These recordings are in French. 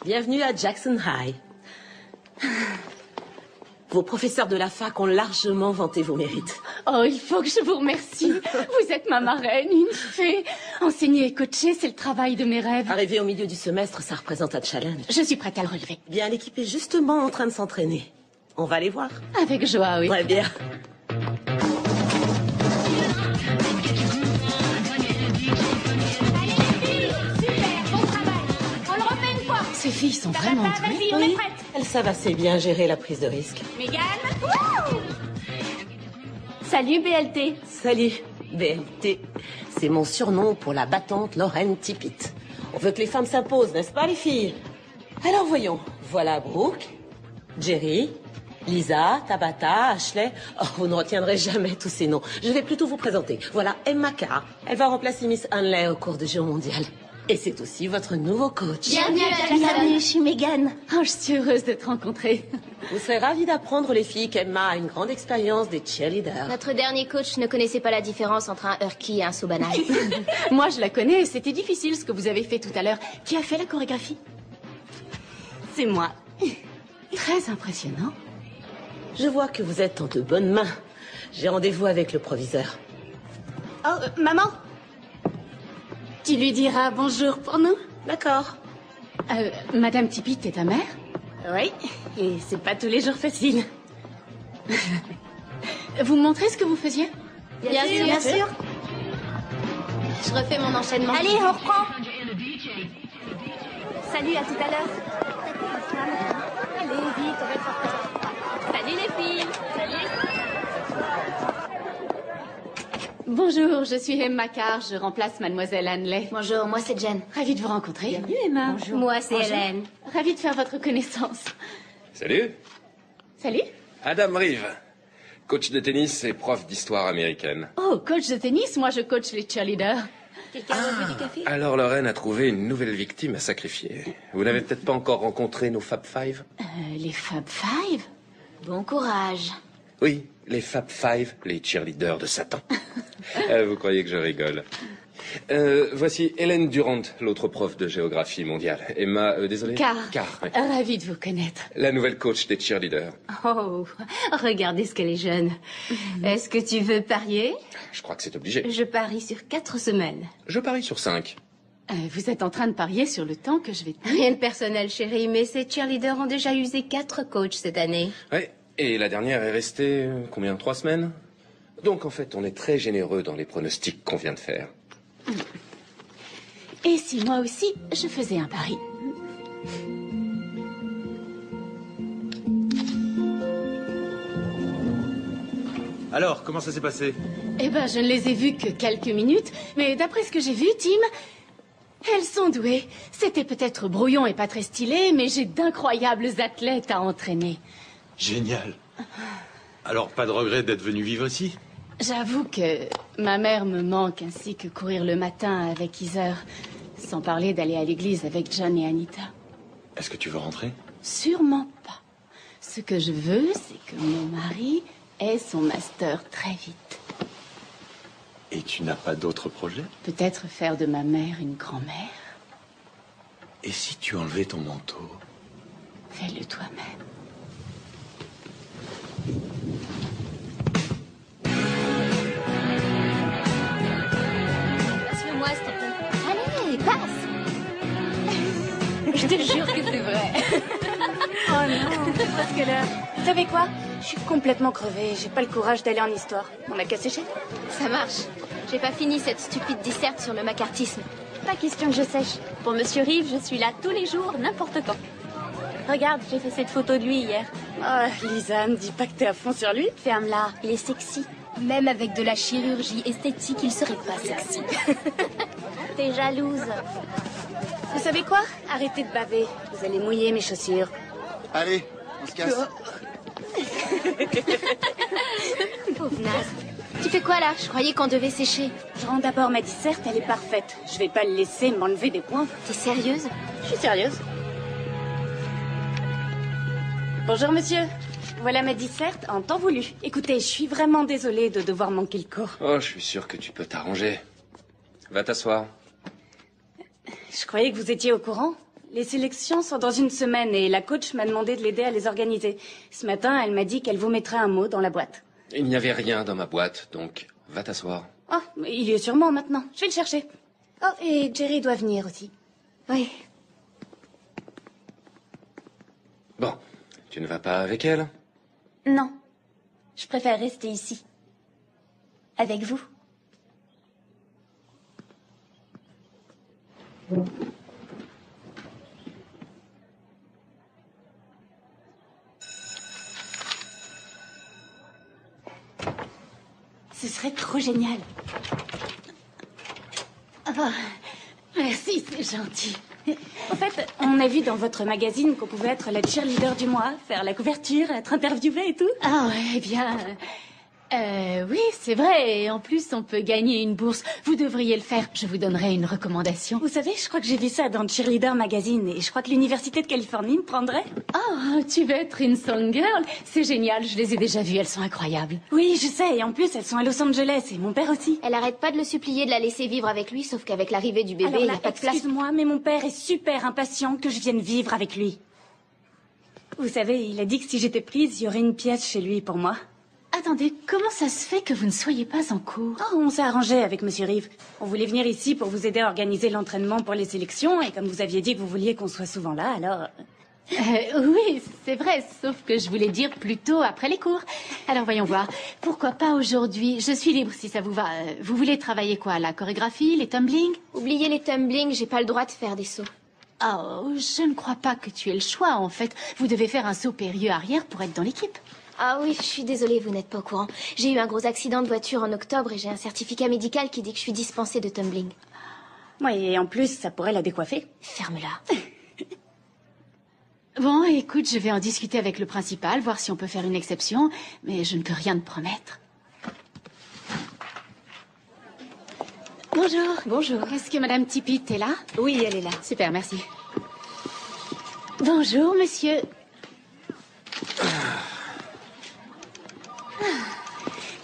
Bienvenue à Jackson High. Vos professeurs de la fac ont largement vanté vos mérites. Oh, il faut que je vous remercie. Vous êtes ma marraine, une fée. Enseigner et coacher, c'est le travail de mes rêves. Arrivé au milieu du semestre, ça représente un challenge. Je suis prête à le relever. Bien, l'équipe est justement en train de s'entraîner. On va les voir. Avec joie, oui. Très bien. Ces filles sont vraiment douées. Oui, elles savent assez bien gérer la prise de risque. Mégane. Salut, BLT. Salut, BLT. C'est mon surnom pour la battante Lorraine Tippett. On veut que les femmes s'imposent, n'est-ce pas, les filles? Alors voyons. Voilà Brooke, Jerry, Lisa, Tabata, Ashley. Oh, vous ne retiendrez jamais tous ces noms. Je vais plutôt vous présenter. Voilà Emma Carr. Elle va remplacer Miss Hanley au cours de Jeux mondial. Et c'est aussi votre nouveau coach. Bienvenue, je suis Mégane. Oh, je suis heureuse de te rencontrer. Vous serez ravis d'apprendre, les filles, qu'Emma a une grande expérience des cheerleaders. Notre dernier coach ne connaissait pas la différence entre un Hurky et un Sobanai. Moi, je la connais. C'était difficile ce que vous avez fait tout à l'heure. Qui a fait la chorégraphie? C'est moi. Très impressionnant. Je vois que vous êtes en de bonnes mains. J'ai rendez-vous avec le proviseur. Oh, maman. Tu lui diras bonjour pour nous? D'accord. Madame Tippett est ta mère? Oui, et c'est pas tous les jours facile. Vous me montrez ce que vous faisiez? Bien sûr. Je refais mon enchaînement. Allez, on reprend. Salut, à tout à l'heure. Allez, vite, on va être en retard. Salut les filles. Bonjour, je suis Emma Carr, je remplace Mademoiselle Hanley. Bonjour, moi c'est Jen. Ravie de vous rencontrer. Bienvenue, Emma. Bonjour. Moi, c'est Hélène. Ravie de faire votre connaissance. Salut, Salut. Adam Reeve, coach de tennis et prof d'histoire américaine. Oh, coach de tennis, moi je coach les cheerleaders. Quelqu'un veut du café? Alors Lorraine a trouvé une nouvelle victime à sacrifier. Vous n'avez peut-être pas encore rencontré nos Fab Five? Les Fab Five? Bon courage. Oui, les Fab Five, les cheerleaders de Satan. Vous croyez que je rigole? Voici Hélène Durant, l'autre prof de géographie mondiale. Emma, désolé. Carr. Oui. Ravie de vous connaître. La nouvelle coach des cheerleaders. Oh, regardez ce qu'elle est jeune. Est-ce que tu veux parier? Je crois que c'est obligé. Je parie sur 4 semaines. Je parie sur 5. Vous êtes en train de parier sur le temps que je vais tenir. Rien de personnel, chérie, mais ces cheerleaders ont déjà usé 4 coachs cette année. Oui, et la dernière est restée, combien, 3 semaines? Donc en fait, on est très généreux dans les pronostics qu'on vient de faire. Et si moi aussi, je faisais un pari? Alors, comment ça s'est passé? Eh ben, je ne les ai vues que quelques minutes, mais d'après ce que j'ai vu, Tim, elles sont douées. C'était peut-être brouillon et pas très stylé, mais j'ai d'incroyables athlètes à entraîner. Génial. Alors, pas de regret d'être venu vivre ici? J'avoue que ma mère me manque, ainsi que courir le matin avec Heather, sans parler d'aller à l'église avec John et Anita. Est-ce que tu veux rentrer? Sûrement pas. Ce que je veux, c'est que mon mari ait son master très vite. Et tu n'as pas d'autres projets? Peut-être faire de ma mère une grand-mère. Et si tu enlevais ton manteau? Fais-le toi-même. Passe-le-moi, s'il te plaît. Allez, passe. Je te jure que c'est vrai. Oh non, c'est presque l'heure. Vous savez quoi? Je suis complètement crevée. J'ai pas le courage d'aller en histoire. On a qu'à sécher? Ça marche. J'ai pas fini cette stupide disserte sur le macartisme. Pas question que je sèche. Pour Monsieur Reeve, je suis là tous les jours, n'importe quand. Regarde, j'ai fait cette photo de lui hier. Oh, Lisa, ne dis pas que t'es à fond sur lui. Ferme-la, il est sexy. Même avec de la chirurgie esthétique, il serait pas sexy. T'es jalouse. Vous savez quoi? Arrêtez de baver. Vous allez mouiller mes chaussures. Allez, on se casse. Pauvre naze. Tu fais quoi là? Je croyais qu'on devait sécher. Je rends d'abord ma disserte, elle est parfaite. Je vais pas le laisser m'enlever des points. T'es sérieuse? Je suis sérieuse. Bonjour monsieur. Voilà ma disserte en temps voulu. Écoutez, je suis vraiment désolée de devoir manquer le cours. Oh, je suis sûr que tu peux t'arranger. Va t'asseoir. Je croyais que vous étiez au courant. Les sélections sont dans une semaine et la coach m'a demandé de l'aider à les organiser. Ce matin, elle m'a dit qu'elle vous mettrait un mot dans la boîte. Il n'y avait rien dans ma boîte, donc va t'asseoir. Oh, il y est sûrement maintenant. Je vais le chercher. Oh, et Jerry doit venir aussi. Oui. Bon, tu ne vas pas avec elle? Non. Je préfère rester ici. Avec vous. Ce serait trop génial. Oh, merci, c'est gentil. En fait, on a vu dans votre magazine qu'on pouvait être la cheerleader du mois, faire la couverture, être interviewée et tout. Ah ouais, eh bien... oui, c'est vrai. Et en plus, on peut gagner une bourse. Vous devriez le faire. Je vous donnerai une recommandation. Vous savez, je crois que j'ai vu ça dans Cheerleader Magazine et je crois que l'Université de Californie me prendrait. Oh, tu veux être une song girl? C'est génial, je les ai déjà vues, elles sont incroyables. Oui, je sais, et en plus, elles sont à Los Angeles et mon père aussi. Elle arrête pas de le supplier de la laisser vivre avec lui, sauf qu'avec l'arrivée du bébé, Alors il là, n'y a pas de place. excuse-moi, mais mon père est super impatient que je vienne vivre avec lui. Vous savez, il a dit que si j'étais prise, il y aurait une pièce chez lui pour moi. Attendez, comment ça se fait que vous ne soyez pas en cours? Oh, on s'est arrangé avec Monsieur Reeve. On voulait venir ici pour vous aider à organiser l'entraînement pour les sélections, et comme vous aviez dit que vous vouliez qu'on soit souvent là, alors... Oui, c'est vrai, sauf que je voulais dire plutôt après les cours. Alors voyons voir, pourquoi pas aujourd'hui? Je suis libre si ça vous va. Vous voulez travailler quoi? La chorégraphie, les tumblings? Oubliez les tumblings, j'ai pas le droit de faire des sauts. Oh, je ne crois pas que tu aies le choix, en fait. Vous devez faire un saut périlleux arrière pour être dans l'équipe. Ah oui, je suis désolée, vous n'êtes pas au courant. J'ai eu un gros accident de voiture en octobre et j'ai un certificat médical qui dit que je suis dispensée de tumbling. Oui, et en plus, ça pourrait la décoiffer. Ferme-la. Bon, écoute, je vais en discuter avec le principal, voir si on peut faire une exception, mais je ne peux rien te promettre. Bonjour. Bonjour. Est-ce que Madame Tippett est là? Oui, elle est là. Super, merci. Bonjour, monsieur.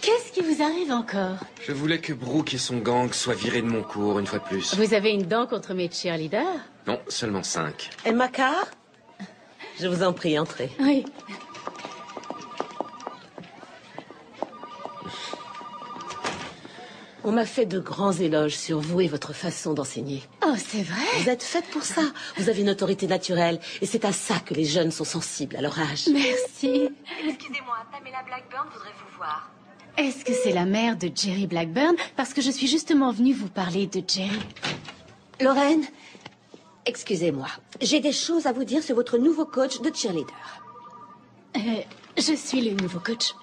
Qu'est-ce qui vous arrive encore? Je voulais que Brooke et son gang soient virés de mon cours une fois de plus. Vous avez une dent contre mes cheerleaders? Non, seulement 5. Emma Carr? Je vous en prie, entrez. Oui. On m'a fait de grands éloges sur vous et votre façon d'enseigner. Oh, c'est vrai? Vous êtes faite pour ça. Vous avez une autorité naturelle. Et c'est à ça que les jeunes sont sensibles à leur âge. Merci. Excusez-moi, Pamela Blackburn voudrait vous voir. Est-ce que c'est la mère de Jerry Blackburn? Parce que je suis justement venue vous parler de Jerry. Lorraine, excusez-moi. J'ai des choses à vous dire sur votre nouveau coach de cheerleader. Je suis le nouveau coach.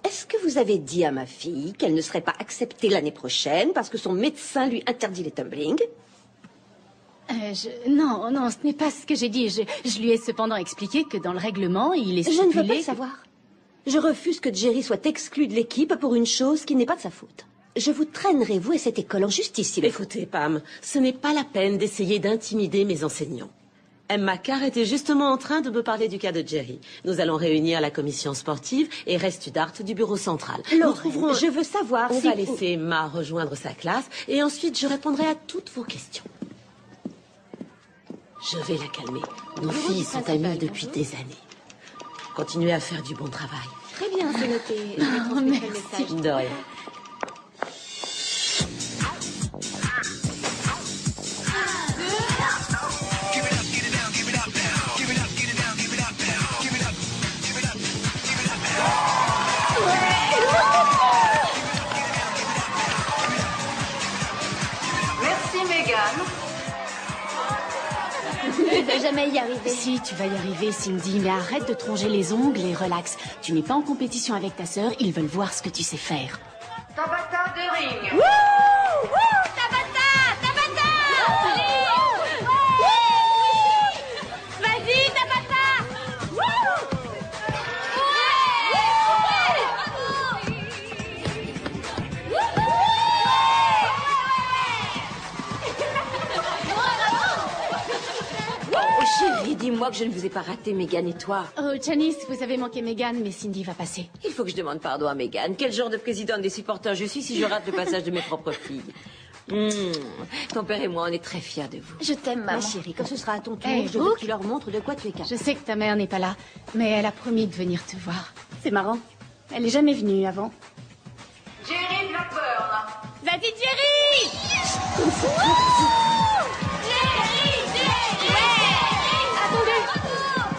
Est-ce que vous avez dit à ma fille qu'elle ne serait pas acceptée l'année prochaine parce que son médecin lui interdit les tumblings? Non, non, ce n'est pas ce que j'ai dit. Je lui ai cependant expliqué que dans le règlement, il est stipulé... Je ne veux pas le savoir. Je refuse que Jerry soit exclu de l'équipe pour une chose qui n'est pas de sa faute. Je vous traînerai, vous et cette école, en justice, s'il le faut. Écoutez, Pam, ce n'est pas la peine d'essayer d'intimider mes enseignants. Emma Carr était justement en train de me parler du cas de Jerry. Nous allons réunir la commission sportive et Restu d'Art du bureau central. Lorraine, je veux savoir On si... va laisser Emma rejoindre sa classe et ensuite je répondrai à toutes vos questions. Je vais la calmer. Nos filles sont amies depuis des années. Continuez à faire du bon travail. Très bien, c'est noté. Je vais transmettre le message. De rien. Merci, Megan. Tu vas jamais y arriver. Si, tu vas y arriver, Cindy, mais arrête de te ronger les ongles et relax. Tu n'es pas en compétition avec ta sœur, ils veulent voir ce que tu sais faire. Tabata de ring. Tabata! Tabata! Vas-y, Tabata! Chérie, dis-moi que je ne vous ai pas raté, Megan et toi. Oh, Janice, vous avez manqué Megan, mais Cindy va passer. Il faut que je demande pardon à Megan. Quel genre de présidente des supporters je suis si je rate le passage de mes propres filles? Ton père et moi, on est très fiers de vous. Je t'aime, Ma maman. chérie, quand ce sera à ton tour, Hey, je veux Brooke. que tu leur montres de quoi tu es capable. Je sais que ta mère n'est pas là, mais elle a promis de venir te voir. C'est marrant. Elle est jamais venue avant. Jerry Blackburn. Vas-y, Jerry!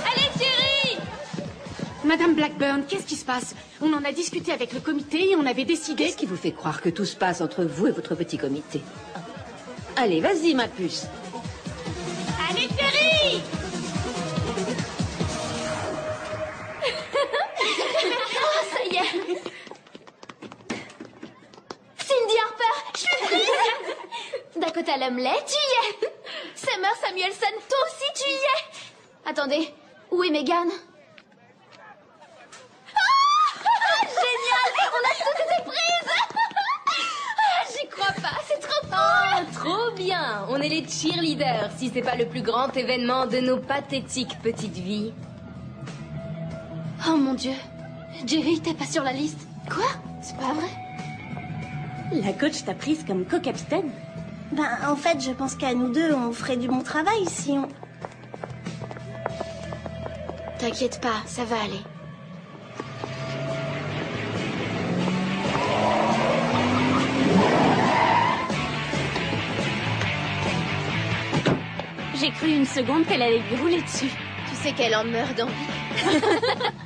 Allez, Jerry! Madame Blackburn, qu'est-ce qui se passe? On en a discuté avec le comité et on avait décidé... Qu'est-ce qui vous fait croire que tout se passe entre vous et votre petit comité? Allez, vas-y, ma puce. Allez, Jerry! Oh, ça y est! Cindy Harper, je suis prise! Dakota Lumley, tu y es! Summer Samuelson, toi aussi tu y es! Attendez, où est Megan? Ah, génial! On a toutes été prises! Ah, j'y crois pas, c'est trop cool! Trop bien. On est les cheerleaders, si c'est pas le plus grand événement de nos pathétiques petites vies. Oh mon Dieu, Jerry, t'es pas sur la liste? Quoi? C'est pas vrai? La coach t'a prise comme co-capitaine. Ben, en fait, je pense qu'à nous deux, on ferait du bon travail si on... T'inquiète pas, ça va aller. J'ai cru une seconde qu'elle allait lui rouler dessus. Tu sais qu'elle en meurt d'envie.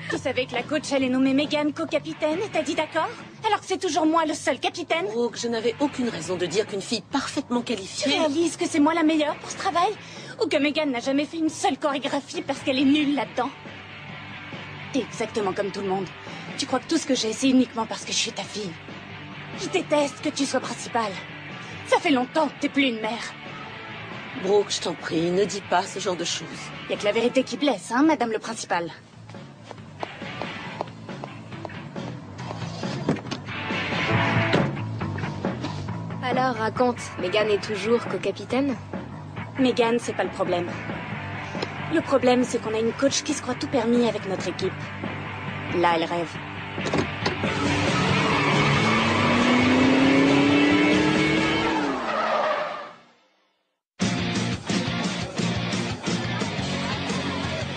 Tu savais que la coach allait nommer Megan co-capitaine et t'as dit d'accord? Alors que c'est toujours moi le seul capitaine? Brooke, je n'avais aucune raison de dire qu'une fille parfaitement Tu qualifiée... réalises que c'est moi la meilleure pour ce travail? Ou que Megan n'a jamais fait une seule chorégraphie parce qu'elle est nulle là-dedans? T'es exactement comme tout le monde. Tu crois que tout ce que j'ai, c'est uniquement parce que je suis ta fille. Je déteste que tu sois principale. Ça fait longtemps que t'es plus une mère. Brooke, je t'en prie, ne dis pas ce genre de choses. Y a que la vérité qui blesse, hein, madame le principal? Alors, raconte, Megan est toujours co-capitaine? Megan, c'est pas le problème. Le problème, c'est qu'on a une coach qui se croit tout permis avec notre équipe. Là, elle rêve.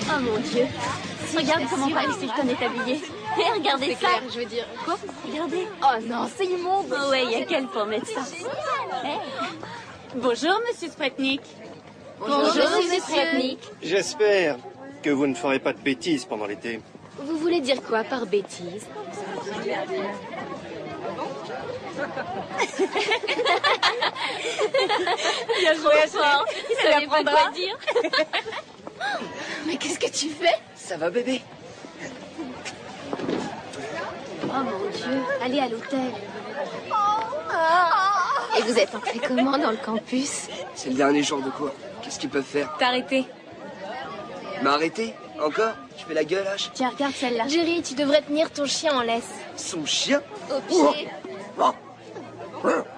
Oh mon Dieu. Regarde comment Paris Hilton est habillée. Et regardez ça. Clair, je veux dire. Quoi? Regardez. Oh non, c'est immonde. Oh ouais, y a qu'elle pour mettre ça. Hey. Bonjour, monsieur Spretnik. Bonjour, monsieur Spretnik. J'espère que vous ne ferez pas de bêtises pendant l'été. Vous voulez dire quoi par bêtise? Bien joué, fort. Ça lui apprendra. Dire. Mais qu'est-ce que tu fais? Ça va, bébé? Oh mon Dieu, allez à l'hôtel. Et vous êtes entré comment dans le campus? C'est le dernier jour de cours. Qu'est-ce qu'ils peuvent faire? T'as arrêté. M'arrêter? Encore? Tu fais la gueule, H? Tiens, regarde celle-là. Jerry, tu devrais tenir ton chien en laisse. Son chien? Au pied.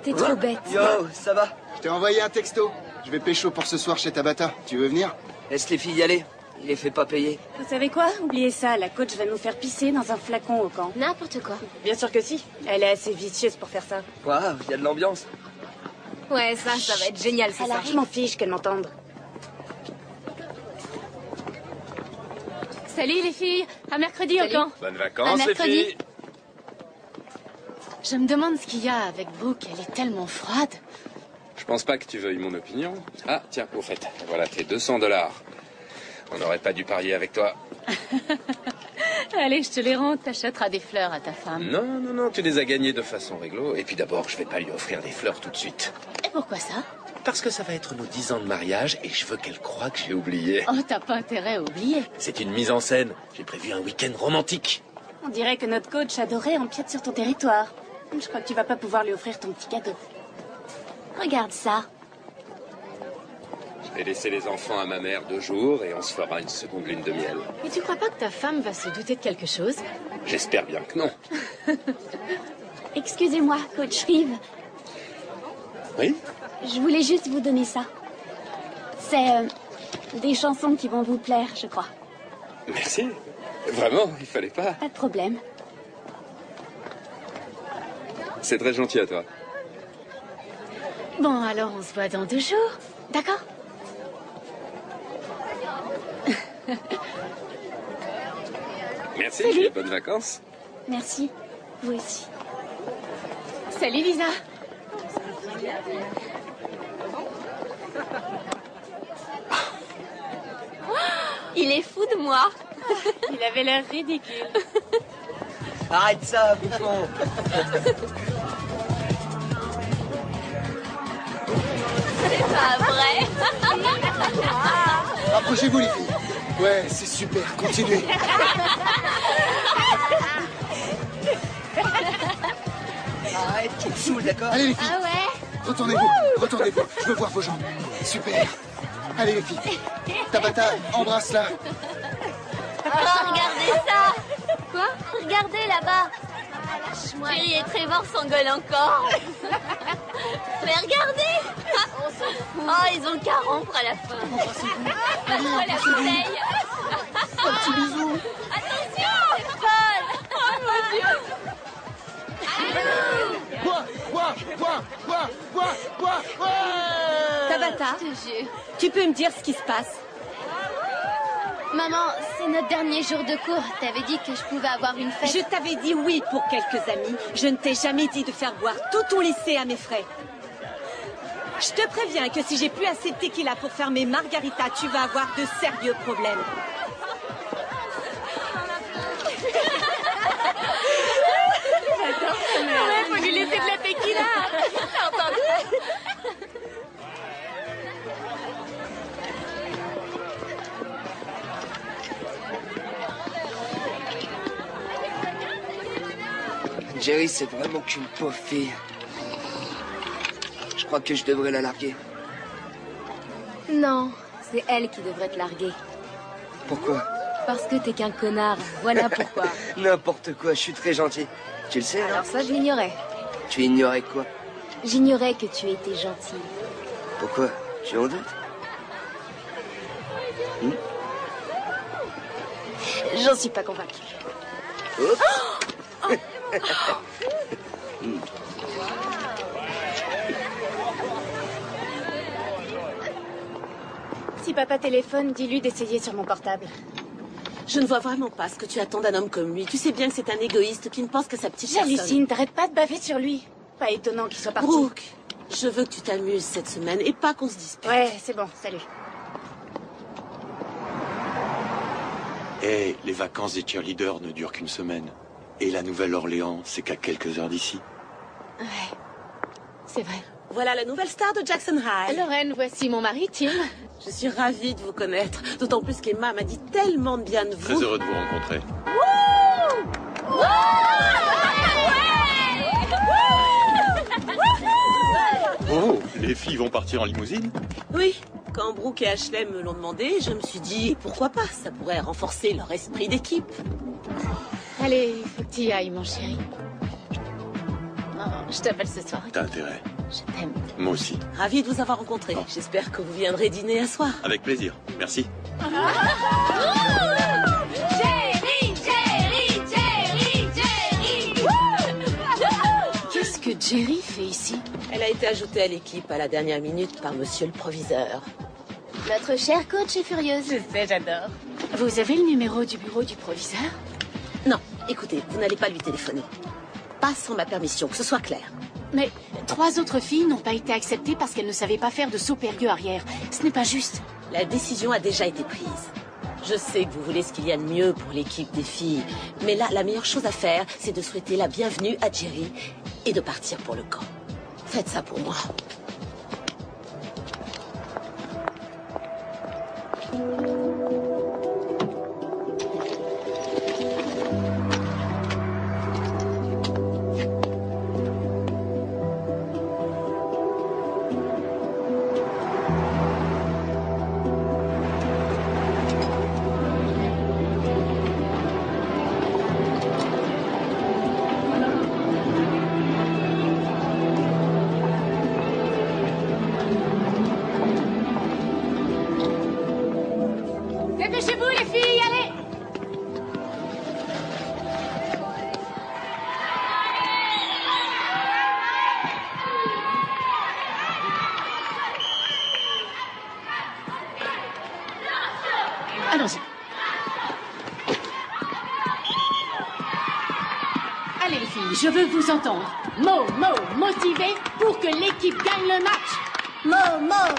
T'es trop bête. Yo, ça va? Je t'ai envoyé un texto. Je vais pécho pour ce soir chez Tabata. Tu veux venir? Laisse les filles y aller. Il les fait pas payer. Vous savez quoi? Oubliez ça, la coach va nous faire pisser dans un flacon au camp. N'importe quoi. Bien sûr que si. Elle est assez vicieuse pour faire ça. Waouh, il y a de l'ambiance. Ouais, ça va être génial, c'est ça. Je m'en fiche qu'elle m'entende. Salut les filles, à mercredi au camp. Bonnes vacances, les mercredi. filles. Je me demande ce qu'il y a avec Brooke, elle est tellement froide. Je pense pas que tu veuilles mon opinion. Ah, tiens, au fait, voilà tes $200. On n'aurait pas dû parier avec toi. Allez, je te les rends, t'achèteras des fleurs à ta femme. Non, tu les as gagnés de façon réglo. Et puis d'abord, je vais pas lui offrir des fleurs tout de suite. Et pourquoi ça? Parce que ça va être nos 10 ans de mariage et je veux qu'elle croie que j'ai oublié. Oh, t'as pas intérêt à oublier. C'est une mise en scène. J'ai prévu un week-end romantique. On dirait que notre coach adorait empiète sur ton territoire. Je crois que tu vas pas pouvoir lui offrir ton petit cadeau. Regarde ça. Je vais laisser les enfants à ma mère 2 jours et on se fera une seconde lune de miel. Et tu crois pas que ta femme va se douter de quelque chose? J'espère bien que non. Excusez-moi, coach Reeve. Oui? Je voulais juste vous donner ça. C'est des chansons qui vont vous plaire, je crois. Merci. Vraiment, il fallait pas. Pas de problème. C'est très gentil à toi. Bon, alors on se voit dans 2 jours, d'accord? Merci, Salut. et bonnes vacances. Merci. Vous aussi. Salut Lisa. Il est fou de moi. Il avait l'air ridicule. Arrête ça, bouffon. C'est pas vrai. Approchez-vous, les filles. Ouais, c'est super, continuez. Arrête, tu me saoules, d'accord? Allez, les filles. Ah ouais? Retournez-vous, retournez-vous. Je veux voir vos jambes. Super. Allez, les filles. Tabata, embrasse-la. Oh, regardez ça. Quoi? Regardez là-bas. Chérie et Trevor s'engueulent encore. Mais regardez. Oh, ils ont qu'à rompre à la fin. Oh, la bouteille. Un petit bisou. Attention, c'est folle. Oh mon Dieu. Tabata, Je te jure. tu peux me dire ce qui se passe? Maman, c'est notre dernier jour de cours. T'avais dit que je pouvais avoir une fête. Je t'avais dit oui pour quelques amis. Je ne t'ai jamais dit de faire boire tout ton lycée à mes frais. Je te préviens que si j'ai plus assez de tequila pour faire mes margaritas, tu vas avoir de sérieux problèmes. Ouais, faut lui laisser de la tequila. T'as entendu? Jerry, c'est vraiment qu'une pauvre fille. Je crois que je devrais la larguer. Non, c'est elle qui devrait te larguer. Pourquoi? Parce que t'es qu'un connard. Voilà pourquoi. N'importe quoi, je suis très gentil. Tu le sais, Alors non? ça, je l'ignorais. Tu ignorais quoi? J'ignorais que tu étais gentil. Pourquoi? Tu en doutes? J'en suis pas convaincue. Oups. Si papa téléphone, dis-lui d'essayer sur mon portable. Je ne vois vraiment pas ce que tu attends d'un homme comme lui. Tu sais bien que c'est un égoïste qui ne pense qu'à sa petite personne. J'hallucine, t'arrêtes pas de baver sur lui. Pas étonnant qu'il soit parti. Brooke, je veux que tu t'amuses cette semaine et pas qu'on se dispute. Ouais, c'est bon, salut. Eh, les vacances des cheerleaders ne durent qu'une semaine. Et la Nouvelle-Orléans, c'est qu'à quelques heures d'ici. Ouais, c'est vrai. Voilà la nouvelle star de Jackson High. Lorraine, voici mon mari, Tim. Je suis ravie de vous connaître. D'autant plus qu'Emma m'a dit tellement de bien de vous. Très heureux de vous rencontrer. Oh, les filles vont partir en limousine? Oui, quand Brooke et Ashley me l'ont demandé, je me suis dit pourquoi pas, ça pourrait renforcer leur esprit d'équipe. Allez, il faut que tu y ailles, mon chéri. Oh, je t'appelle ce soir. T'as intérêt. Je t'aime. Moi aussi. Ravie de vous avoir rencontré. J'espère que vous viendrez dîner à soir. Avec plaisir. Merci. Jerry, Jerry, Jerry, Jerry. Qu'est-ce que Jerry fait ici? Elle a été ajoutée à l'équipe à la dernière minute par monsieur le proviseur. Notre chère coach est furieuse. Je sais, j'adore. Vous avez le numéro du bureau du proviseur? Non, écoutez, vous n'allez pas lui téléphoner. Pas sans ma permission, que ce soit clair. Mais 3 autres filles n'ont pas été acceptées parce qu'elles ne savaient pas faire de saut périlleux arrière. Ce n'est pas juste. La décision a déjà été prise. Je sais que vous voulez ce qu'il y a de mieux pour l'équipe des filles. Mais là, la meilleure chose à faire, c'est de souhaiter la bienvenue à Jerry et de partir pour le camp. Faites ça pour moi. Allez les filles, je veux vous entendre. Motivé pour que l'équipe gagne le match.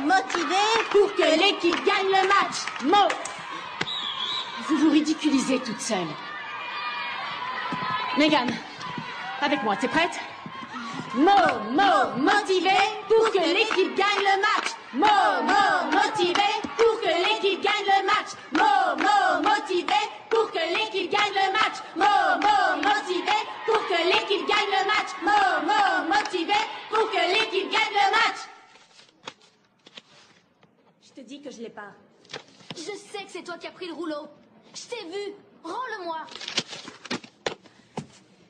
Motivé pour que l'équipe gagne le match. Vous vous ridiculisez toute seule. Megan, avec moi, t'es prête? Motivé pour que l'équipe gagne le match. Motivé pour que l'équipe gagne le match. Motivé pour que l'équipe gagne le match. Motivé pour que l'équipe gagne le match. Motivé pour que l'équipe gagne le match. Je te dis que je l'ai pas. Je sais que c'est toi qui as pris le rouleau. Je t'ai vu. Rends-le-moi.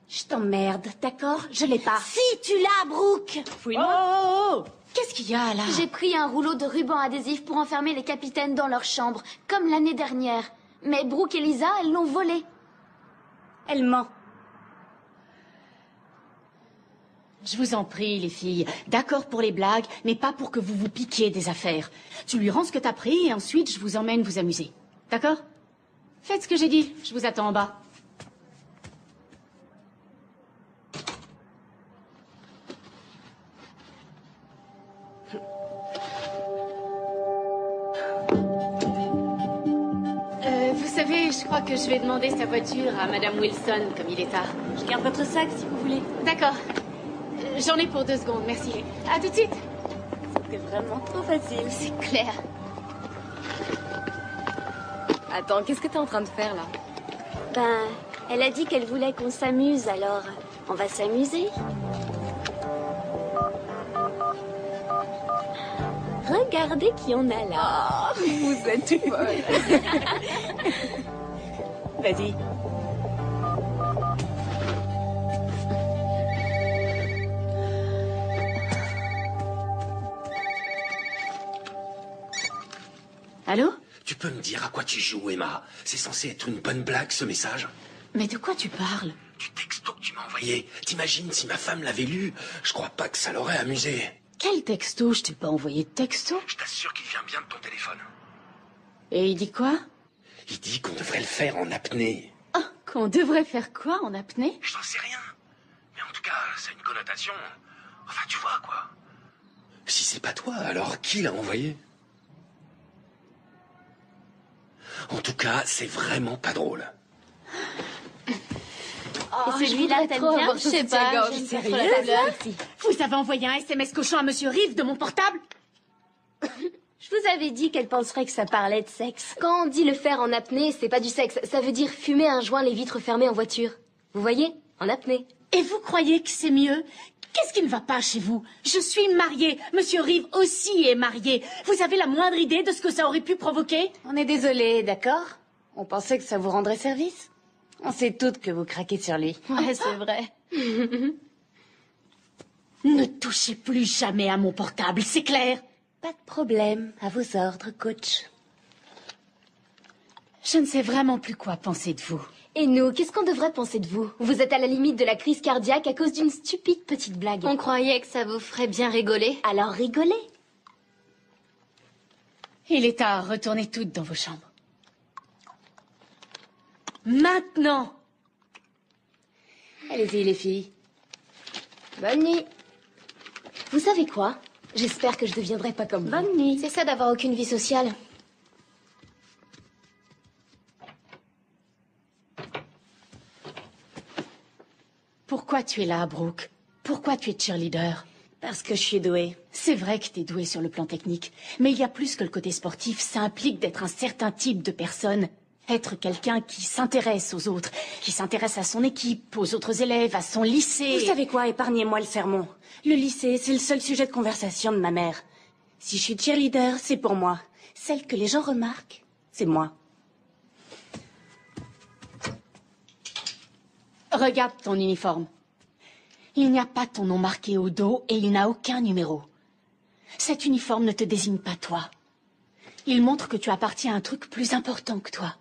Je t'emmerde, d'accord? Je l'ai pas. Si, tu l'as, Brooke. Fouille-moi. Oh, qu'est-ce qu'il y a là? J'ai pris un rouleau de ruban adhésif pour enfermer les capitaines dans leur chambre, comme l'année dernière. Mais Brooke et Lisa, elles l'ont volé. Elle ment. Je vous en prie, les filles. D'accord pour les blagues, mais pas pour que vous vous piquiez des affaires. Tu lui rends ce que t'as pris et ensuite je vous emmène vous amuser. D'accord? Faites ce que j'ai dit. Je vous attends en bas. Vous savez, je crois que je vais demander sa voiture à Madame Wilson, comme il est tard. Je garde votre sac si vous voulez. D'accord. J'en ai pour 2 secondes, merci. À tout de suite. C'était vraiment trop facile. C'est clair. Attends, qu'est-ce que t'es en train de faire, là? Ben, elle a dit qu'elle voulait qu'on s'amuse, alors on va s'amuser. Regardez qui on a là. Oh, vous êtes folle. Vas-y. Allô? Tu peux me dire à quoi tu joues, Emma? C'est censé être une bonne blague, ce message? Mais de quoi tu parles? Du texto que tu m'as envoyé. T'imagines si ma femme l'avait lu? Je crois pas que ça l'aurait amusé. Quel texto? Je t'ai pas envoyé de texto. Je t'assure qu'il vient bien de ton téléphone. Et il dit quoi? Il dit qu'on devrait le faire en apnée. Oh, qu'on devrait faire quoi en apnée? Je n'en sais rien. Mais en tout cas, ça a une connotation... Enfin, tu vois, quoi. Si c'est pas toi, alors qui l'a envoyé? En tout cas, c'est vraiment pas drôle. Et celui-là, t'aimes bien? Je sais pas, Vous avez envoyé un SMS cochon à Monsieur Reeve de mon portable? Je vous avais dit qu'elle penserait que ça parlait de sexe. Quand on dit le faire en apnée, c'est pas du sexe. Ça veut dire fumer un joint les vitres fermées en voiture. Vous voyez? En apnée. Et vous croyez que c'est mieux? Qu'est-ce qui ne va pas chez vous? Je suis mariée. Monsieur Reeve aussi est marié. Vous avez la moindre idée de ce que ça aurait pu provoquer? On est désolé, d'accord? On pensait que ça vous rendrait service. On sait toutes que vous craquez sur lui. Ouais, c'est vrai. Ne touchez plus jamais à mon portable, c'est clair? Pas de problème. À vos ordres, coach. Je ne sais vraiment plus quoi penser de vous. Et nous, qu'est-ce qu'on devrait penser de vous? Vous êtes à la limite de la crise cardiaque à cause d'une stupide petite blague. On croyait que ça vous ferait bien rigoler. Alors rigolez. Il est tard, retournez toutes dans vos chambres. Maintenant! Allez-y, les filles. Bonne nuit. Vous savez quoi? J'espère que je deviendrai pas comme vous. Bonne nuit. C'est ça d'avoir aucune vie sociale. Pourquoi tu es là, Brooke? Pourquoi tu es cheerleader? Parce que je suis douée. C'est vrai que t'es douée sur le plan technique, mais il y a plus que le côté sportif. Ça implique d'être un certain type de personne. Être quelqu'un qui s'intéresse aux autres, qui s'intéresse à son équipe, aux autres élèves, à son lycée. Vous savez quoi? Épargnez-moi le sermon. Le lycée, c'est le seul sujet de conversation de ma mère. Si je suis cheerleader, c'est pour moi. Celle que les gens remarquent, c'est moi. Regarde ton uniforme. Il n'y a pas ton nom marqué au dos et il n'a aucun numéro. Cet uniforme ne te désigne pas toi. Il montre que tu appartiens à un truc plus important que toi.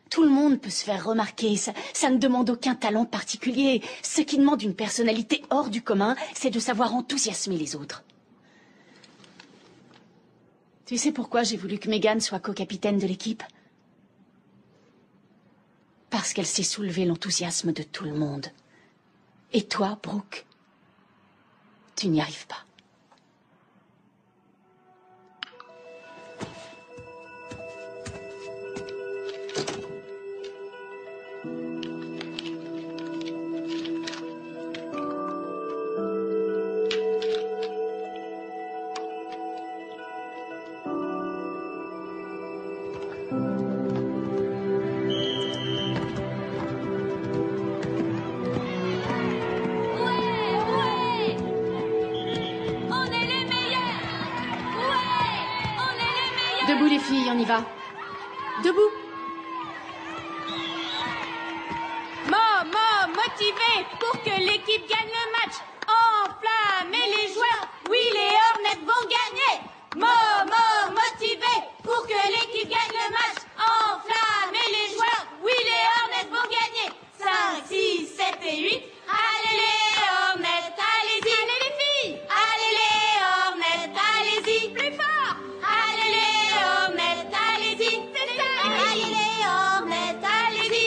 Tout le monde peut se faire remarquer, ça ne demande aucun talent particulier. Ce qui demande une personnalité hors du commun, c'est de savoir enthousiasmer les autres. Tu sais pourquoi j'ai voulu que Megan soit co-capitaine de l'équipe? Parce qu'elle sait soulever l'enthousiasme de tout le monde. Et toi, Brooke, tu n'y arrives pas. Debout les filles, on y va. Debout. Motivé pour que l'équipe gagne le match. Enflammez les joueurs. Oui, les Hornets vont gagner. Motivé pour que l'équipe gagne le match. Enflammez les joueurs. Oui, les Hornets vont gagner. 5, 6, 7 et 8. Allez les Hornets, allez-y. Allez les filles. Allez les Hornets, allez-y. Plus fort. Allez les Hornets, allez-y. C'est ça. Allez les Hornets, allez-y.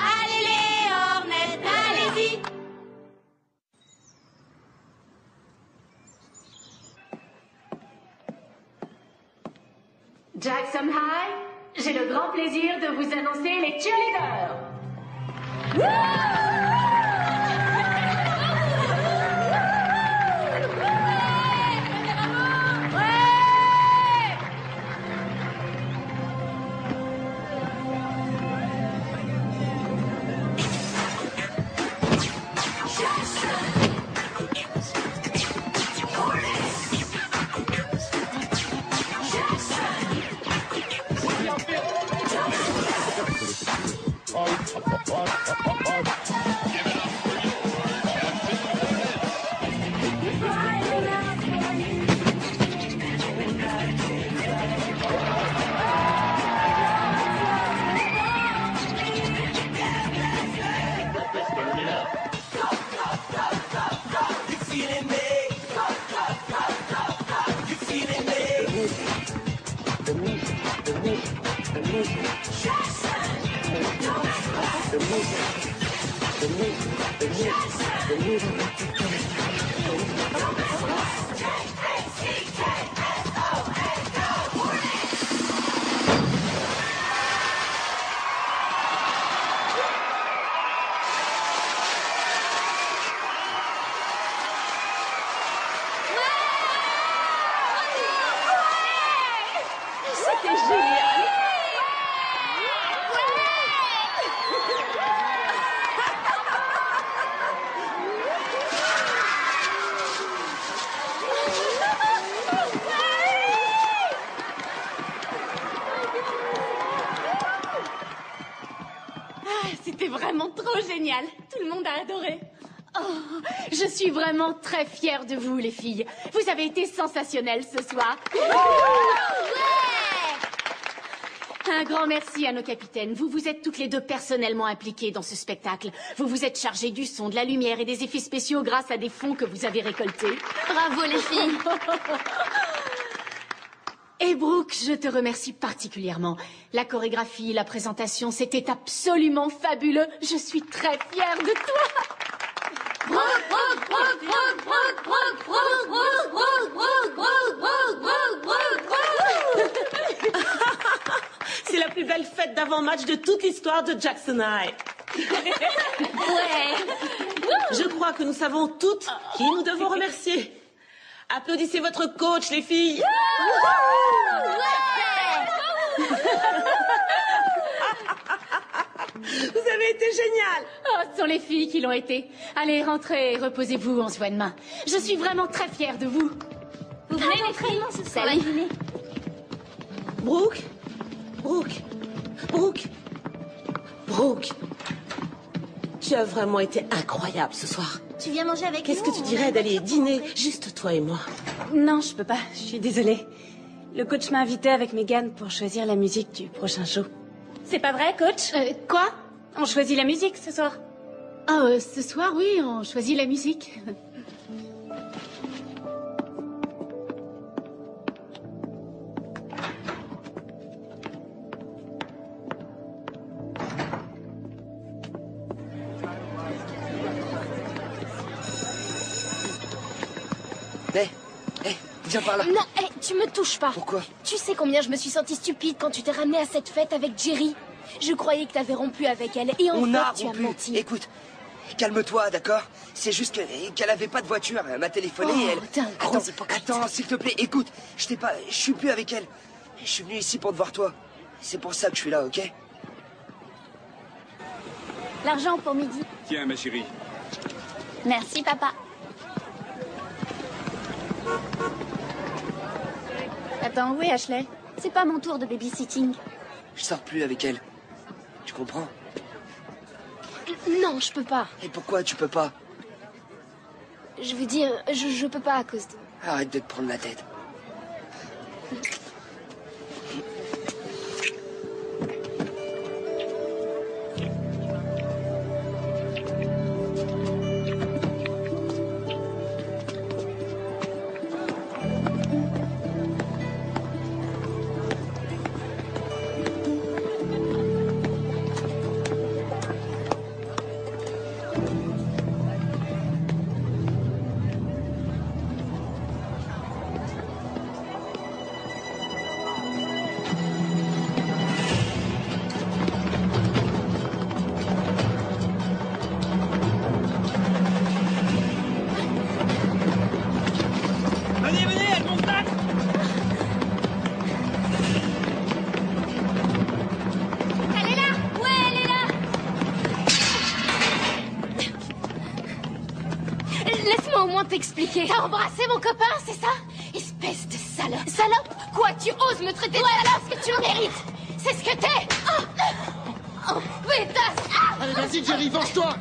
Allez les Hornets, allez-y. Jackson High, j'ai le grand plaisir de vous annoncer les cheerleaders. C'était génial. C'était vraiment trop génial. Tout le monde a adoré. Oh, je suis vraiment très fière de vous, les filles. Vous avez été sensationnelles ce soir. Un grand merci à nos capitaines. Vous vous êtes toutes les deux personnellement impliquées dans ce spectacle. Vous vous êtes chargées du son, de la lumière et des effets spéciaux grâce à des fonds que vous avez récoltés. Bravo, les filles. Et Brooke, je te remercie particulièrement. La chorégraphie, la présentation, c'était absolument fabuleux. Je suis très fière de toi. C'est la plus belle fête d'avant-match de toute l'histoire de Jackson High. Ouais. Je crois que nous savons toutes qui nous devons remercier. Applaudissez votre coach, les filles. Vous avez été géniales. Oh, ce sont les filles qui l'ont été. Allez, rentrez et reposez-vous, on se voit demain. Je suis vraiment très fière de vous. Vous venez, les filles? Salut. Brooke, tu as vraiment été incroyable ce soir. Tu viens manger avec nous? Qu'est-ce que tu dirais d'aller dîner, juste toi et moi? Non, je peux pas. Je suis désolée. Le coach m'a invité avec Megan pour choisir la musique du prochain show. C'est pas vrai, coach? Quoi? On choisit la musique ce soir. Ah, ce soir, oui, on choisit la musique. Hé, viens par là. Non, tu me touches pas. Pourquoi? Tu sais combien je me suis sentie stupide quand tu t'es ramenée à cette fête avec Jerry. Je croyais que t'avais rompu avec elle et en fait, tu as menti. Écoute, calme-toi, d'accord? C'est juste qu'elle avait pas de voiture. Elle m'a téléphoné et elle... T'es un gros hypocrite. Attends, s'il te plaît, écoute. Je suis plus avec elle. Je suis venu ici pour te voir toi. C'est pour ça que je suis là, ok? L'argent pour midi. Tiens, ma chérie. Merci, papa. Attends, où est Ashley? C'est pas mon tour de babysitting. Je sors plus avec elle. Tu comprends? Non, je peux pas. Et pourquoi tu peux pas? Je veux dire, je peux pas à cause de... Arrête de te prendre la tête. T'expliquer. T'as embrassé mon copain, c'est ça? Espèce de salope. Salope? Quoi, tu oses me traiter de salope? Parce que tu le mérites. C'est ce que t'es. Pétasse. Allez, vas-y, Jerry, venge-toi.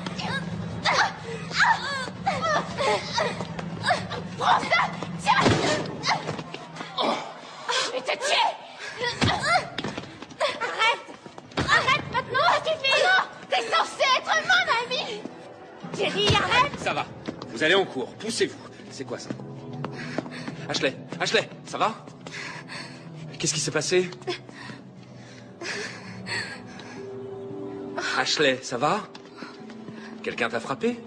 Prends ça. Tiens. Je vais te tuer. Arrête maintenant, tu fais. Non, t'es censé être mon ami. Jerry, arrête. Ça va. Vous allez en cours, poussez-vous. C'est quoi ça? Ashley, ça va? Qu'est-ce qui s'est passé? Ashley, ça va? Quelqu'un t'a frappé?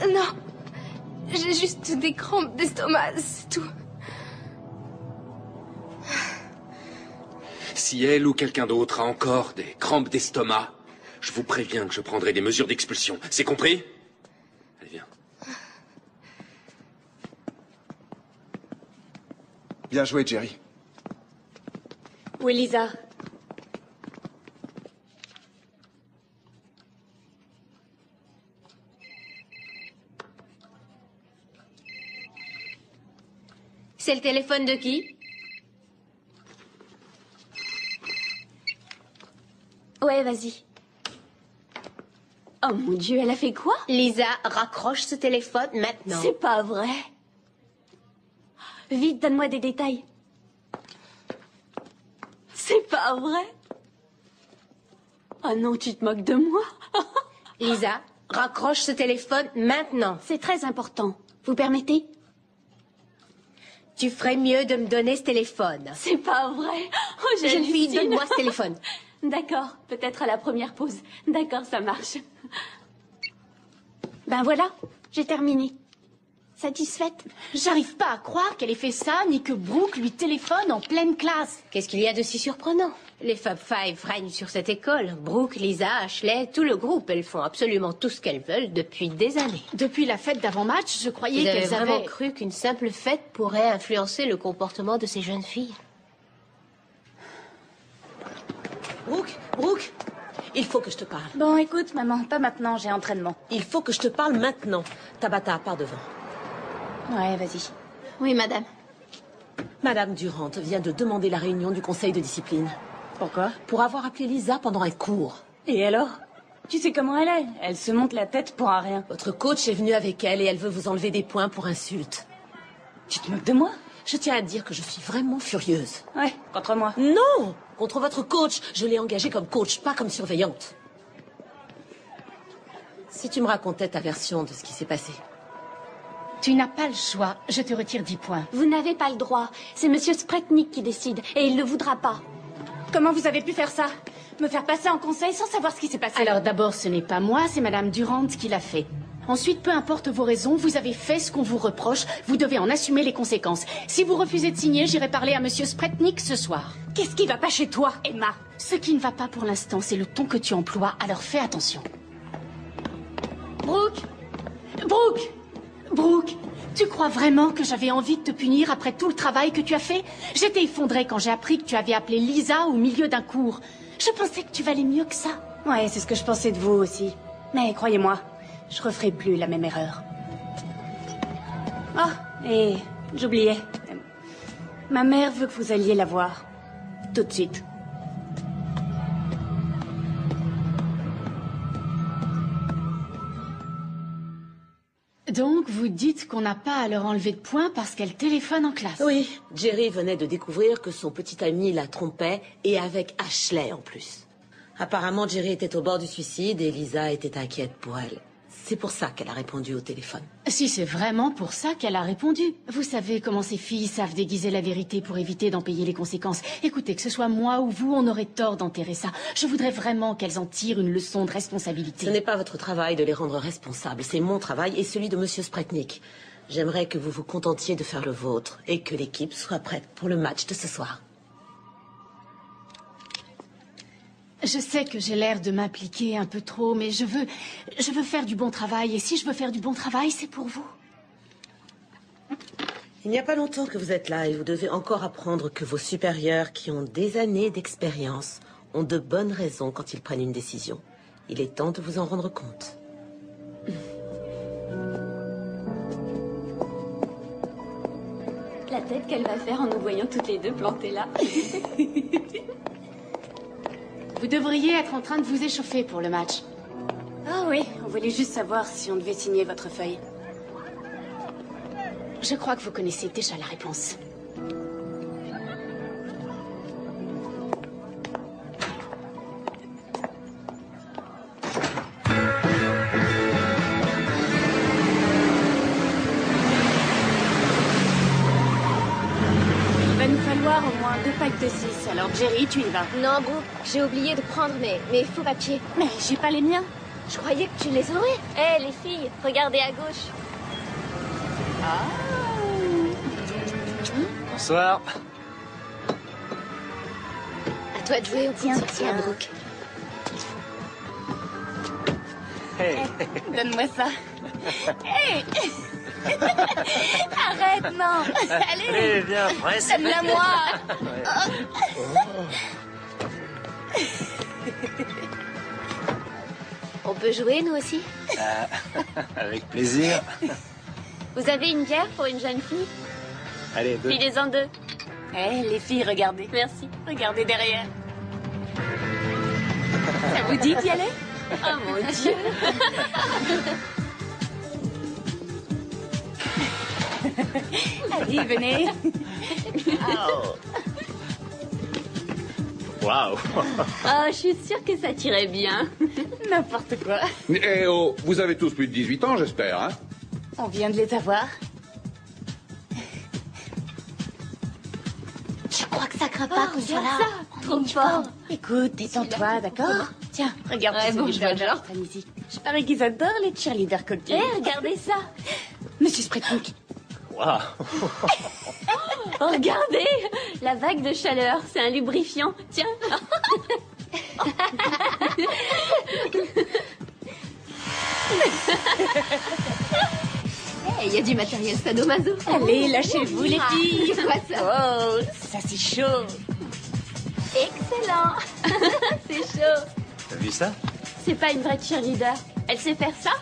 Non. J'ai juste des crampes d'estomac, c'est tout. Si elle ou quelqu'un d'autre a encore des crampes d'estomac, je vous préviens que je prendrai des mesures d'expulsion. C'est compris? Allez, viens. Bien joué, Jerry. Où est Lisa? C'est le téléphone de qui? Ouais, vas-y. Oh mon Dieu, elle a fait quoi? Lisa, raccroche ce téléphone maintenant. C'est pas vrai. Vite, donne-moi des détails. C'est pas vrai. Oh non, tu te moques de moi. Lisa, raccroche ce téléphone maintenant. C'est très important. Vous permettez? Tu ferais mieux de me donner ce téléphone. C'est pas vrai. Oh, Jeune fille, donne-moi ce téléphone. D'accord, peut-être à la première pause. D'accord, ça marche. Ben voilà, j'ai terminé. Satisfaite? J'arrive pas à croire qu'elle ait fait ça, ni que Brooke lui téléphone en pleine classe. Qu'est-ce qu'il y a de si surprenant? Les Fab Five règnent sur cette école. Brooke, Lisa, Ashley, tout le groupe. Elles font absolument tout ce qu'elles veulent depuis des années. Depuis la fête d'avant-match, je croyais Vous avez qu'elles vraiment avaient... cru qu'une simple fête pourrait influencer le comportement de ces jeunes filles? Brooke, il faut que je te parle. Bon, écoute, maman, pas maintenant, j'ai entraînement. Il faut que je te parle maintenant. Tabata, par devant. Ouais, vas-y. Oui, madame. Madame Durant vient de demander la réunion du conseil de discipline. Pourquoi? Pour avoir appelé Lisa pendant un cours. Et alors? Tu sais comment elle est? Elle se monte la tête pour un rien. Votre coach est venu avec elle et elle veut vous enlever des points pour insulte. Tu te moques de moi? Je tiens à dire que je suis vraiment furieuse. Ouais, contre moi. Non! Contre votre coach. Je l'ai engagée comme coach, pas comme surveillante. Si tu me racontais ta version de ce qui s'est passé. Tu n'as pas le choix. Je te retire 10 points. Vous n'avez pas le droit. C'est Monsieur Spretnik qui décide, et il ne le voudra pas. Comment vous avez pu faire ça? Me faire passer en conseil sans savoir ce qui s'est passé? Alors d'abord, ce n'est pas moi, c'est Madame Durant qui l'a fait. Ensuite, peu importe vos raisons, vous avez fait ce qu'on vous reproche, vous devez en assumer les conséquences. Si vous refusez de signer, j'irai parler à Monsieur Spretnik ce soir. Qu'est-ce qui va pas chez toi, Emma? Ce qui ne va pas pour l'instant, c'est le ton que tu emploies, alors fais attention. Brooke! Brooke! Brooke, tu crois vraiment que j'avais envie de te punir après tout le travail que tu as fait? J'étais effondrée quand j'ai appris que tu avais appelé Lisa au milieu d'un cours. Je pensais que tu valais mieux que ça. Ouais, c'est ce que je pensais de vous aussi. Mais croyez-moi, je referai plus la même erreur. Ah, et j'oubliais. Ma mère veut que vous alliez la voir. Tout de suite. Donc, vous dites qu'on n'a pas à leur enlever de points parce qu'elle téléphone en classe? Oui, Jerry venait de découvrir que son petit ami la trompait, et avec Ashley en plus. Apparemment, Jerry était au bord du suicide et Lisa était inquiète pour elle. C'est pour ça qu'elle a répondu au téléphone. Si c'est vraiment pour ça qu'elle a répondu. Vous savez comment ces filles savent déguiser la vérité pour éviter d'en payer les conséquences. Écoutez, que ce soit moi ou vous, on aurait tort d'enterrer ça. Je voudrais vraiment qu'elles en tirent une leçon de responsabilité. Ce n'est pas votre travail de les rendre responsables. C'est mon travail et celui de Monsieur Spretnik. J'aimerais que vous vous contentiez de faire le vôtre et que l'équipe soit prête pour le match de ce soir. Je sais que j'ai l'air de m'impliquer un peu trop, mais je veux faire du bon travail. Et si je veux faire du bon travail, c'est pour vous. Il n'y a pas longtemps que vous êtes là et vous devez encore apprendre que vos supérieurs, qui ont des années d'expérience, ont de bonnes raisons quand ils prennent une décision. Il est temps de vous en rendre compte. La tête qu'elle va faire en nous voyant toutes les deux plantées là. Vous devriez être en train de vous échauffer pour le match. Ah oui, on voulait juste savoir si on devait signer votre feuille. Je crois que vous connaissez déjà la réponse. Il va nous falloir au moins 2 packs de 6. Alors Jerry, tu y vas. Non, Brooke, j'ai oublié de prendre mes faux papiers. Mais j'ai pas les miens. Je croyais que tu les aurais. Hé, les filles, regardez à gauche. Bonsoir. À toi de jouer au tiens, Brooke. Hey. Donne-moi ça. Hey. Arrête, non. Allez, viens, presse. Donne-la moi. On peut jouer, nous aussi? Avec plaisir. Vous avez une bière pour une jeune fille? Allez, 2. Filez-en 2. Hé, les filles, regardez. Merci. Regardez derrière. Ça vous dit d'y aller? Oh mon Dieu. Allez, venez. Waouh. Oh, je suis sûre que ça tirait bien. N'importe quoi. Eh oh, vous avez tous plus de 18 ans, j'espère, hein? On vient de les avoir. Je crois que ça craint pas qu'on soit là. Trop fort. Écoute, détends-toi, d'accord? Tiens, regarde Ouais, tous bon, ces je vois le burgers genre. qui traînent ici. Je parie qu'ils adorent les cheerleaders coquilles. Hé, regardez ça. Monsieur Spretnik. Waouh. Oh, regardez la vague de chaleur, c'est un lubrifiant. Tiens. Il y a du matériel sadomaso. Allez, lâchez-vous les filles. C'est quoi ça? Oh, ça c'est chaud. Excellent. C'est chaud. T'as vu ça? C'est pas une vraie cheerleader. Elle sait faire ça?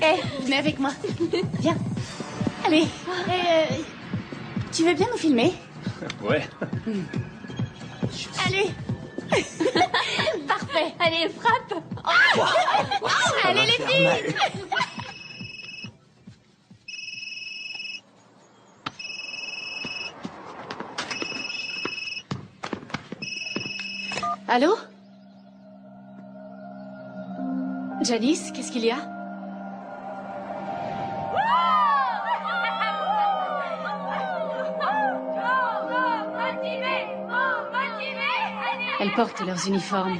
Hé, venez avec moi. Viens. Allez. Tu veux bien nous filmer? Ouais. Allez. Parfait. Allez, frappe. Allez les filles. Allô? Janice, qu'est-ce qu'il y a? Motivé, allez, Elles portent leurs uniformes.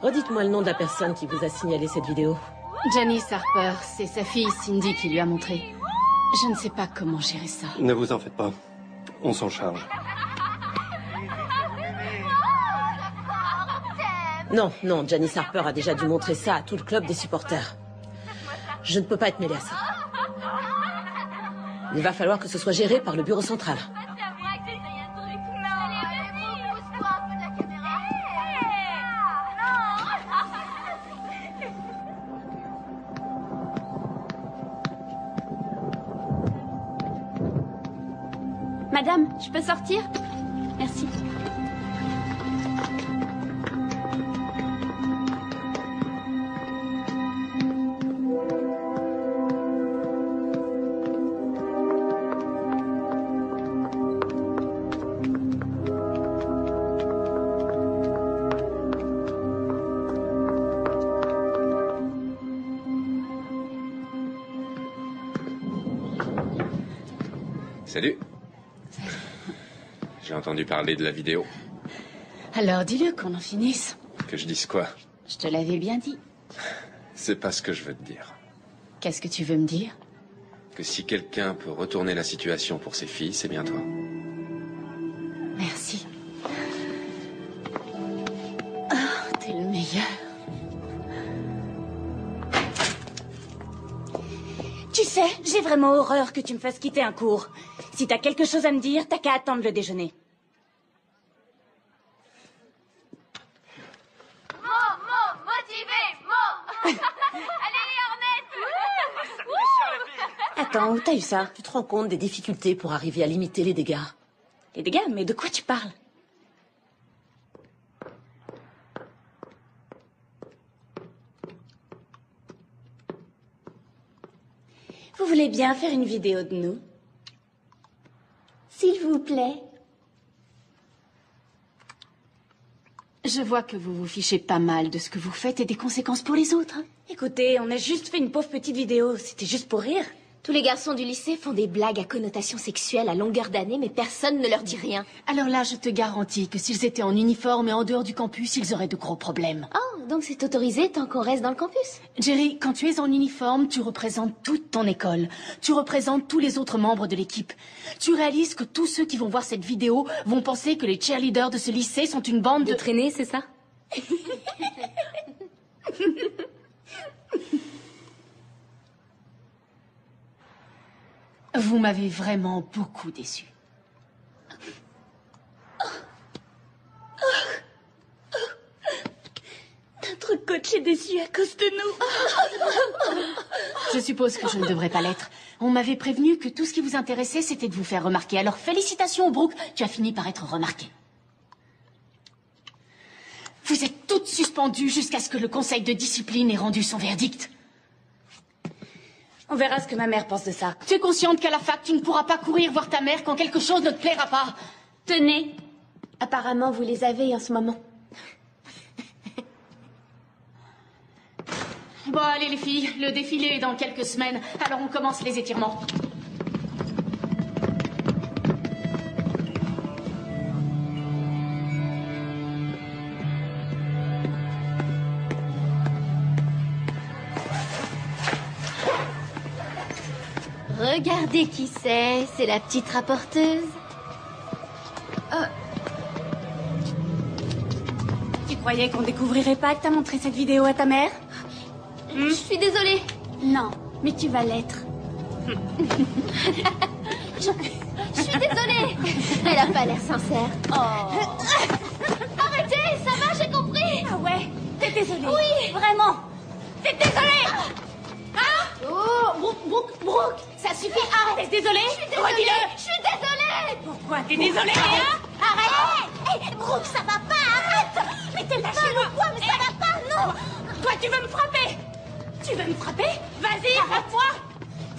Redites-moi le nom de la personne qui vous a signalé cette vidéo. Janice Harper, c'est sa fille Cindy qui lui a montré. Je ne sais pas comment gérer ça. Ne vous en faites pas. On s'en charge. Non, non, Janice Harper a déjà dû montrer ça à tout le club des supporters. Je ne peux pas être mêlée à ça. Il va falloir que ce soit géré par le bureau central. Madame, je peux sortir? Merci. Salut. J'ai entendu parler de la vidéo. Alors dis-le qu'on en finisse. Que je dise quoi? Je te l'avais bien dit. C'est pas ce que je veux te dire. Qu'est-ce que tu veux me dire? Que si quelqu'un peut retourner la situation pour ses filles, c'est bien toi. Merci. Oh, t'es le meilleur. Tu sais, j'ai vraiment horreur que tu me fasses quitter un cours. Si t'as quelque chose à me dire, t'as qu'à attendre le déjeuner. Motivé. Allez les Hornets. Attends, où t'as eu ça? Tu te rends compte des difficultés pour arriver à limiter les dégâts? Les dégâts? Mais de quoi tu parles? Vous voulez bien faire une vidéo de nous? S'il vous plaît. Je vois que vous vous fichez pas mal de ce que vous faites et des conséquences pour les autres. Écoutez, on a juste fait une pauvre petite vidéo. C'était juste pour rire. Tous les garçons du lycée font des blagues à connotation sexuelle à longueur d'année, mais personne ne leur dit rien. Alors là, je te garantis que s'ils étaient en uniforme et en dehors du campus, ils auraient de gros problèmes. Oh, donc c'est autorisé tant qu'on reste dans le campus? Jerry, quand tu es en uniforme, tu représentes toute ton école. Tu représentes tous les autres membres de l'équipe. Tu réalises que tous ceux qui vont voir cette vidéo vont penser que les cheerleaders de ce lycée sont une bande de traînés, c'est ça? Vous m'avez vraiment beaucoup déçu. Notre coach est déçu à cause de nous. Je suppose que je ne devrais pas l'être. On m'avait prévenu que tout ce qui vous intéressait, c'était de vous faire remarquer. Alors félicitations, Brooke, tu as fini par être remarquée. Vous êtes toutes suspendues jusqu'à ce que le conseil de discipline ait rendu son verdict. On verra ce que ma mère pense de ça. Tu es consciente qu'à la fac, tu ne pourras pas courir voir ta mère quand quelque chose ne te plaira pas? Tenez. Apparemment, vous les avez en ce moment. Bon, allez les filles, le défilé est dans quelques semaines, alors on commence les étirements. Regardez qui c'est la petite rapporteuse. Tu croyais qu'on découvrirait pas que t'as montré cette vidéo à ta mère? Je suis désolée. Non, mais tu vas l'être. Je suis désolée. Elle a pas l'air sincère. Arrêtez, ça va, j'ai compris. Ah ouais, t'es désolée? Oui. Vraiment? T'es désolée? Hein? Oh, Brooke, ça suffit, arrête. T'es désolée? Je suis désolée. Redis-le. Je suis désolée. Pourquoi t'es désolée, Léa? Arrête. Hey, Brooke, ça va pas, arrête. Mais t'es folle ou quoi? Mais ça va pas, non. Toi, tu veux me frapper? Tu veux me frapper? Vas-y, frappe-moi.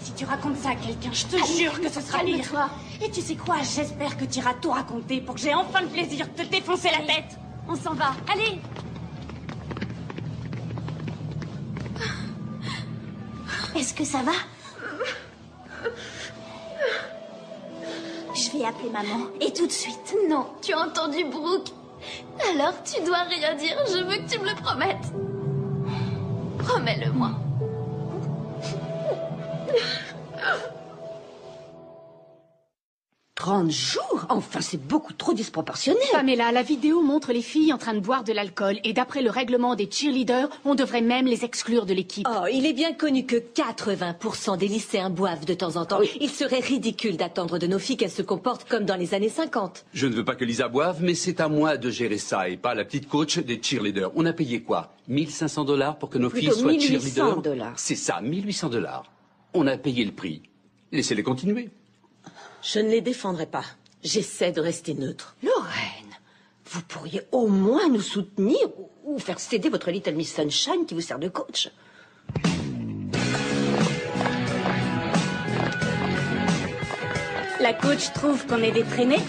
Si tu racontes ça à quelqu'un, je te jure que ce sera pire. Et tu sais quoi? J'espère que tu iras tout raconter pour que j'ai enfin le plaisir de te défoncer la tête. On s'en va. Allez. Est-ce que ça va? Je vais appeler maman. Et tout de suite. Non, tu as entendu Brooke? Alors, tu dois rien dire. Je veux que tu me le promettes. Promets-le-moi. 30 jours? Enfin, c'est beaucoup trop disproportionné. Pamela, la vidéo montre les filles en train de boire de l'alcool et d'après le règlement des cheerleaders, on devrait même les exclure de l'équipe. Oh, il est bien connu que 80% des lycéens boivent de temps en temps. Oui. Il serait ridicule d'attendre de nos filles qu'elles se comportent comme dans les années 50. Je ne veux pas que Lisa boive, mais c'est à moi de gérer ça et pas la petite coach des cheerleaders. On a payé quoi? 1500 $ pour que nos filles soient cheerleaders? $1,800. C'est ça, 1800 $. On a payé le prix. Laissez-les continuer. Je ne les défendrai pas. J'essaie de rester neutre. Lorraine, vous pourriez au moins nous soutenir ou faire céder votre Little Miss Sunshine qui vous sert de coach. La coach trouve qu'on est des traînés,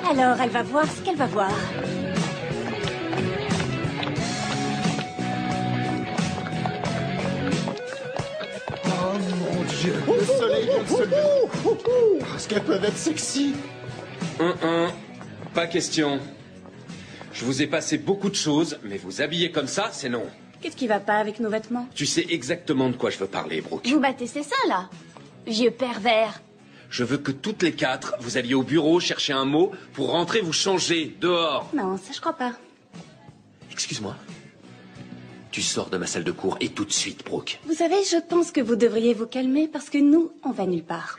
alors elle va voir ce qu'elle va voir. Oh mon Dieu, le soleil vient de se lever. Parce qu'elles peuvent être sexy. Pas question. Je vous ai passé beaucoup de choses, mais vous habiller comme ça, c'est non. Qu'est-ce qui va pas avec nos vêtements? Tu sais exactement de quoi je veux parler, Brooke. Vous battez ses seins, là? Vieux pervers. Je veux que toutes les quatre, vous alliez au bureau chercher un mot pour rentrer vous changer, dehors. Non, ça je crois pas. Excuse-moi. Tu sors de ma salle de cours et tout de suite, Brooke. Vous savez, je pense que vous devriez vous calmer parce que nous, on va nulle part.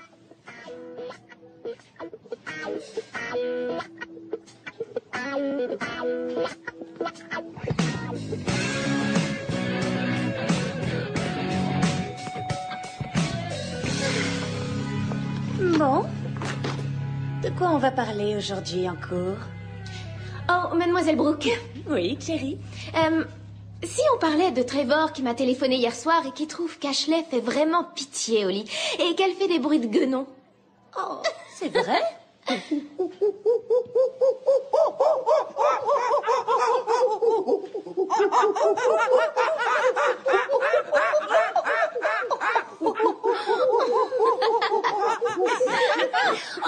Bon. De quoi on va parler aujourd'hui en cours? Oh, mademoiselle Brooke. Oui, chérie. Si on parlait de Trevor qui m'a téléphoné hier soir et qui trouve qu'Ashley fait vraiment pitié au lit et qu'elle fait des bruits de guenon. Oh, c'est vrai?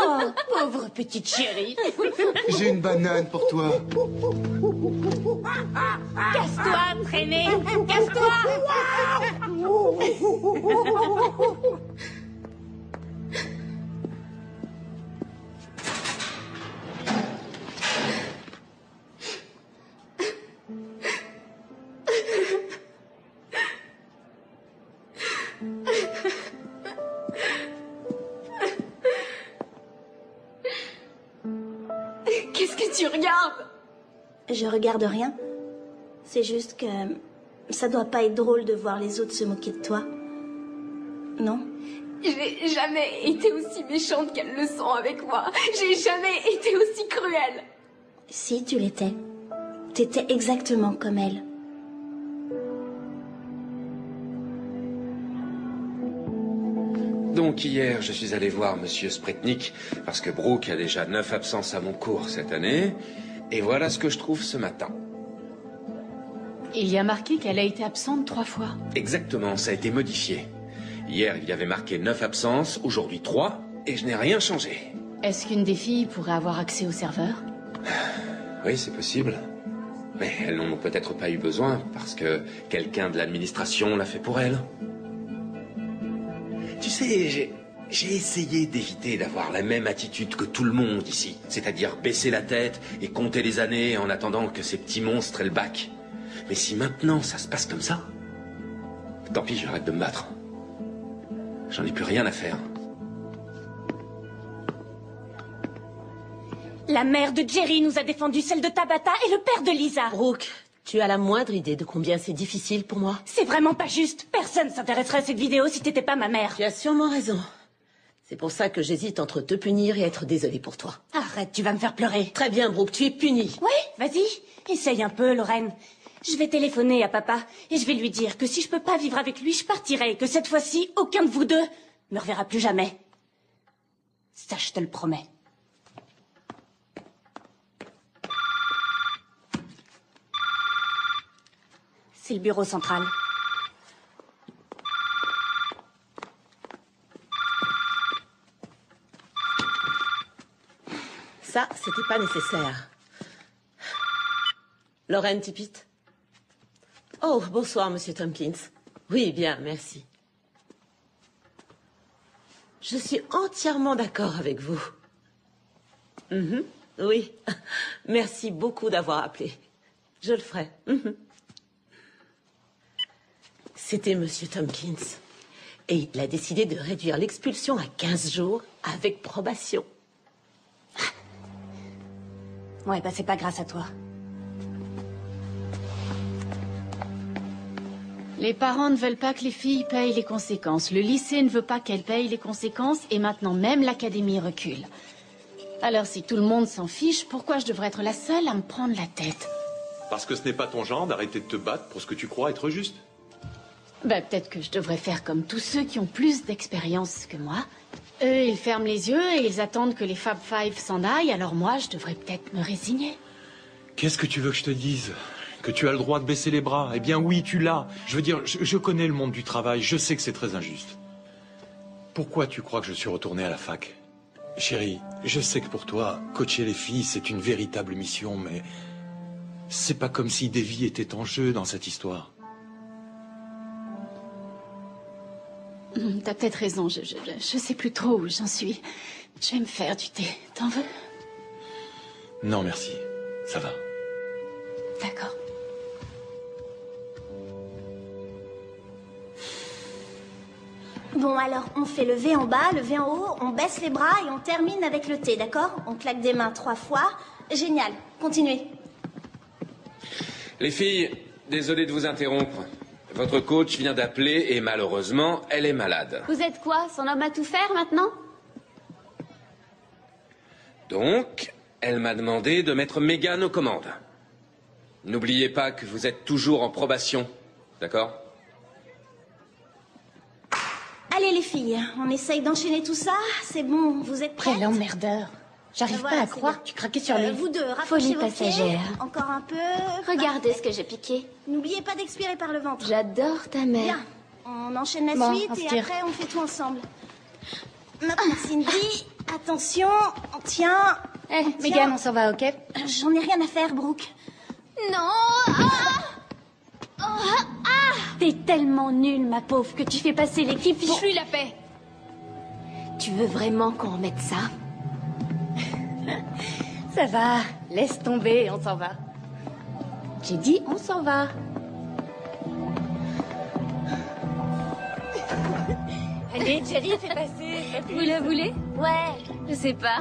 Oh, pauvre petite chérie. J'ai une banane pour toi. Casse-toi, traîné. Casse-toi. Qu'est-ce que tu regardes? Je regarde rien. C'est juste que ça doit pas être drôle de voir les autres se moquer de toi. Non? J'ai jamais été aussi méchante qu'elles le sont avec moi. J'ai jamais été aussi cruelle. Si, tu l'étais. T'étais exactement comme elle. Donc hier, je suis allé voir Monsieur Spretnik parce que Brooke a déjà 9 absences à mon cours cette année. Et voilà ce que je trouve ce matin. Il y a marqué qu'elle a été absente 3 fois. Exactement, ça a été modifié. Hier, il y avait marqué 9 absences, aujourd'hui 3, et je n'ai rien changé. Est-ce qu'une des filles pourrait avoir accès au serveur? Oui, c'est possible. Mais elles n'en ont peut-être pas eu besoin parce que quelqu'un de l'administration l'a fait pour elles. Tu sais, j'ai essayé d'éviter d'avoir la même attitude que tout le monde ici. C'est-à-dire baisser la tête et compter les années en attendant que ces petits monstres aient le bac. Mais si maintenant ça se passe comme ça, tant pis, j'arrête de me battre. J'en ai plus rien à faire. La mère de Jerry nous a défendu celle de Tabata et le père de Lisa. Brooke, tu as la moindre idée de combien c'est difficile pour moi? C'est vraiment pas juste. Personne s'intéresserait à cette vidéo si t'étais pas ma mère. Tu as sûrement raison. C'est pour ça que j'hésite entre te punir et être désolée pour toi. Arrête, tu vas me faire pleurer. Très bien, Brooke, tu es punie. Oui, vas-y. Essaye un peu, Lorraine. Je vais téléphoner à papa et je vais lui dire que si je peux pas vivre avec lui, je partirai et que cette fois-ci, aucun de vous deux me reverra plus jamais. Ça, je te le promets. C'est le bureau central. Ça, c'était pas nécessaire. Lorraine Tippit. Oh, bonsoir, Monsieur Tompkins. Oui, bien, merci. Je suis entièrement d'accord avec vous. Oui. Merci beaucoup d'avoir appelé. Je le ferai. C'était Monsieur Tompkins. Et il a décidé de réduire l'expulsion à 15 jours avec probation. Ouais, bah c'est pas grâce à toi. Les parents ne veulent pas que les filles payent les conséquences. Le lycée ne veut pas qu'elles payent les conséquences. Et maintenant, même l'académie recule. Alors, si tout le monde s'en fiche, pourquoi je devrais être la seule à me prendre la tête? Parce que ce n'est pas ton genre d'arrêter de te battre pour ce que tu crois être juste. Ben, peut-être que je devrais faire comme tous ceux qui ont plus d'expérience que moi. Eux, ils ferment les yeux et ils attendent que les Fab Five s'en aillent. Alors moi, je devrais peut-être me résigner. Qu'est-ce que tu veux que je te dise? Que tu as le droit de baisser les bras? Eh bien oui, tu l'as. Je veux dire, je connais le monde du travail, je sais que c'est très injuste. Pourquoi tu crois que je suis retourné à la fac? Chérie, je sais que pour toi, coacher les filles, c'est une véritable mission, mais c'est pas comme si des vies étaient en jeu dans cette histoire. T'as peut-être raison, je sais plus trop où j'en suis. Je vais me faire du thé. T'en veux? Non, merci. Ça va. D'accord. Bon, alors, on fait le V en bas, le V en haut, on baisse les bras et on termine avec le T, d'accord? On claque des mains 3 fois. Génial. Continuez. Les filles, désolé de vous interrompre. Votre coach vient d'appeler et malheureusement, elle est malade. Vous êtes quoi? Son homme à tout faire maintenant? Donc, elle m'a demandé de mettre Megan aux commandes. N'oubliez pas que vous êtes toujours en probation, d'accord? Allez, les filles, on essaye d'enchaîner tout ça. C'est bon, vous êtes prêtes? Quel emmerdeur. J'arrive pas à croire que tu craquais sur lui. Vous deux, Folie rapprochez vos pieds. passagère. Encore un peu. Regardez ce que j'ai piqué. N'oubliez pas d'expirer par le ventre. J'adore ta mère. Bien. On enchaîne la Bon, suite on se et tire. après on fait tout ensemble. Maintenant, Cindy, attention, on tient. Eh, Megan, on s'en va, ok? J'en ai rien à faire, Brooke. Non. T'es tellement nulle, ma pauvre, que tu fais passer l'équipe pour... Fiche-lui la paix. Tu veux vraiment qu'on remette ça? Ça va, laisse tomber, on s'en va. J'ai dit, on s'en va. Allez, Jerry, fais passer. Vous la voulez? Ouais, je sais pas.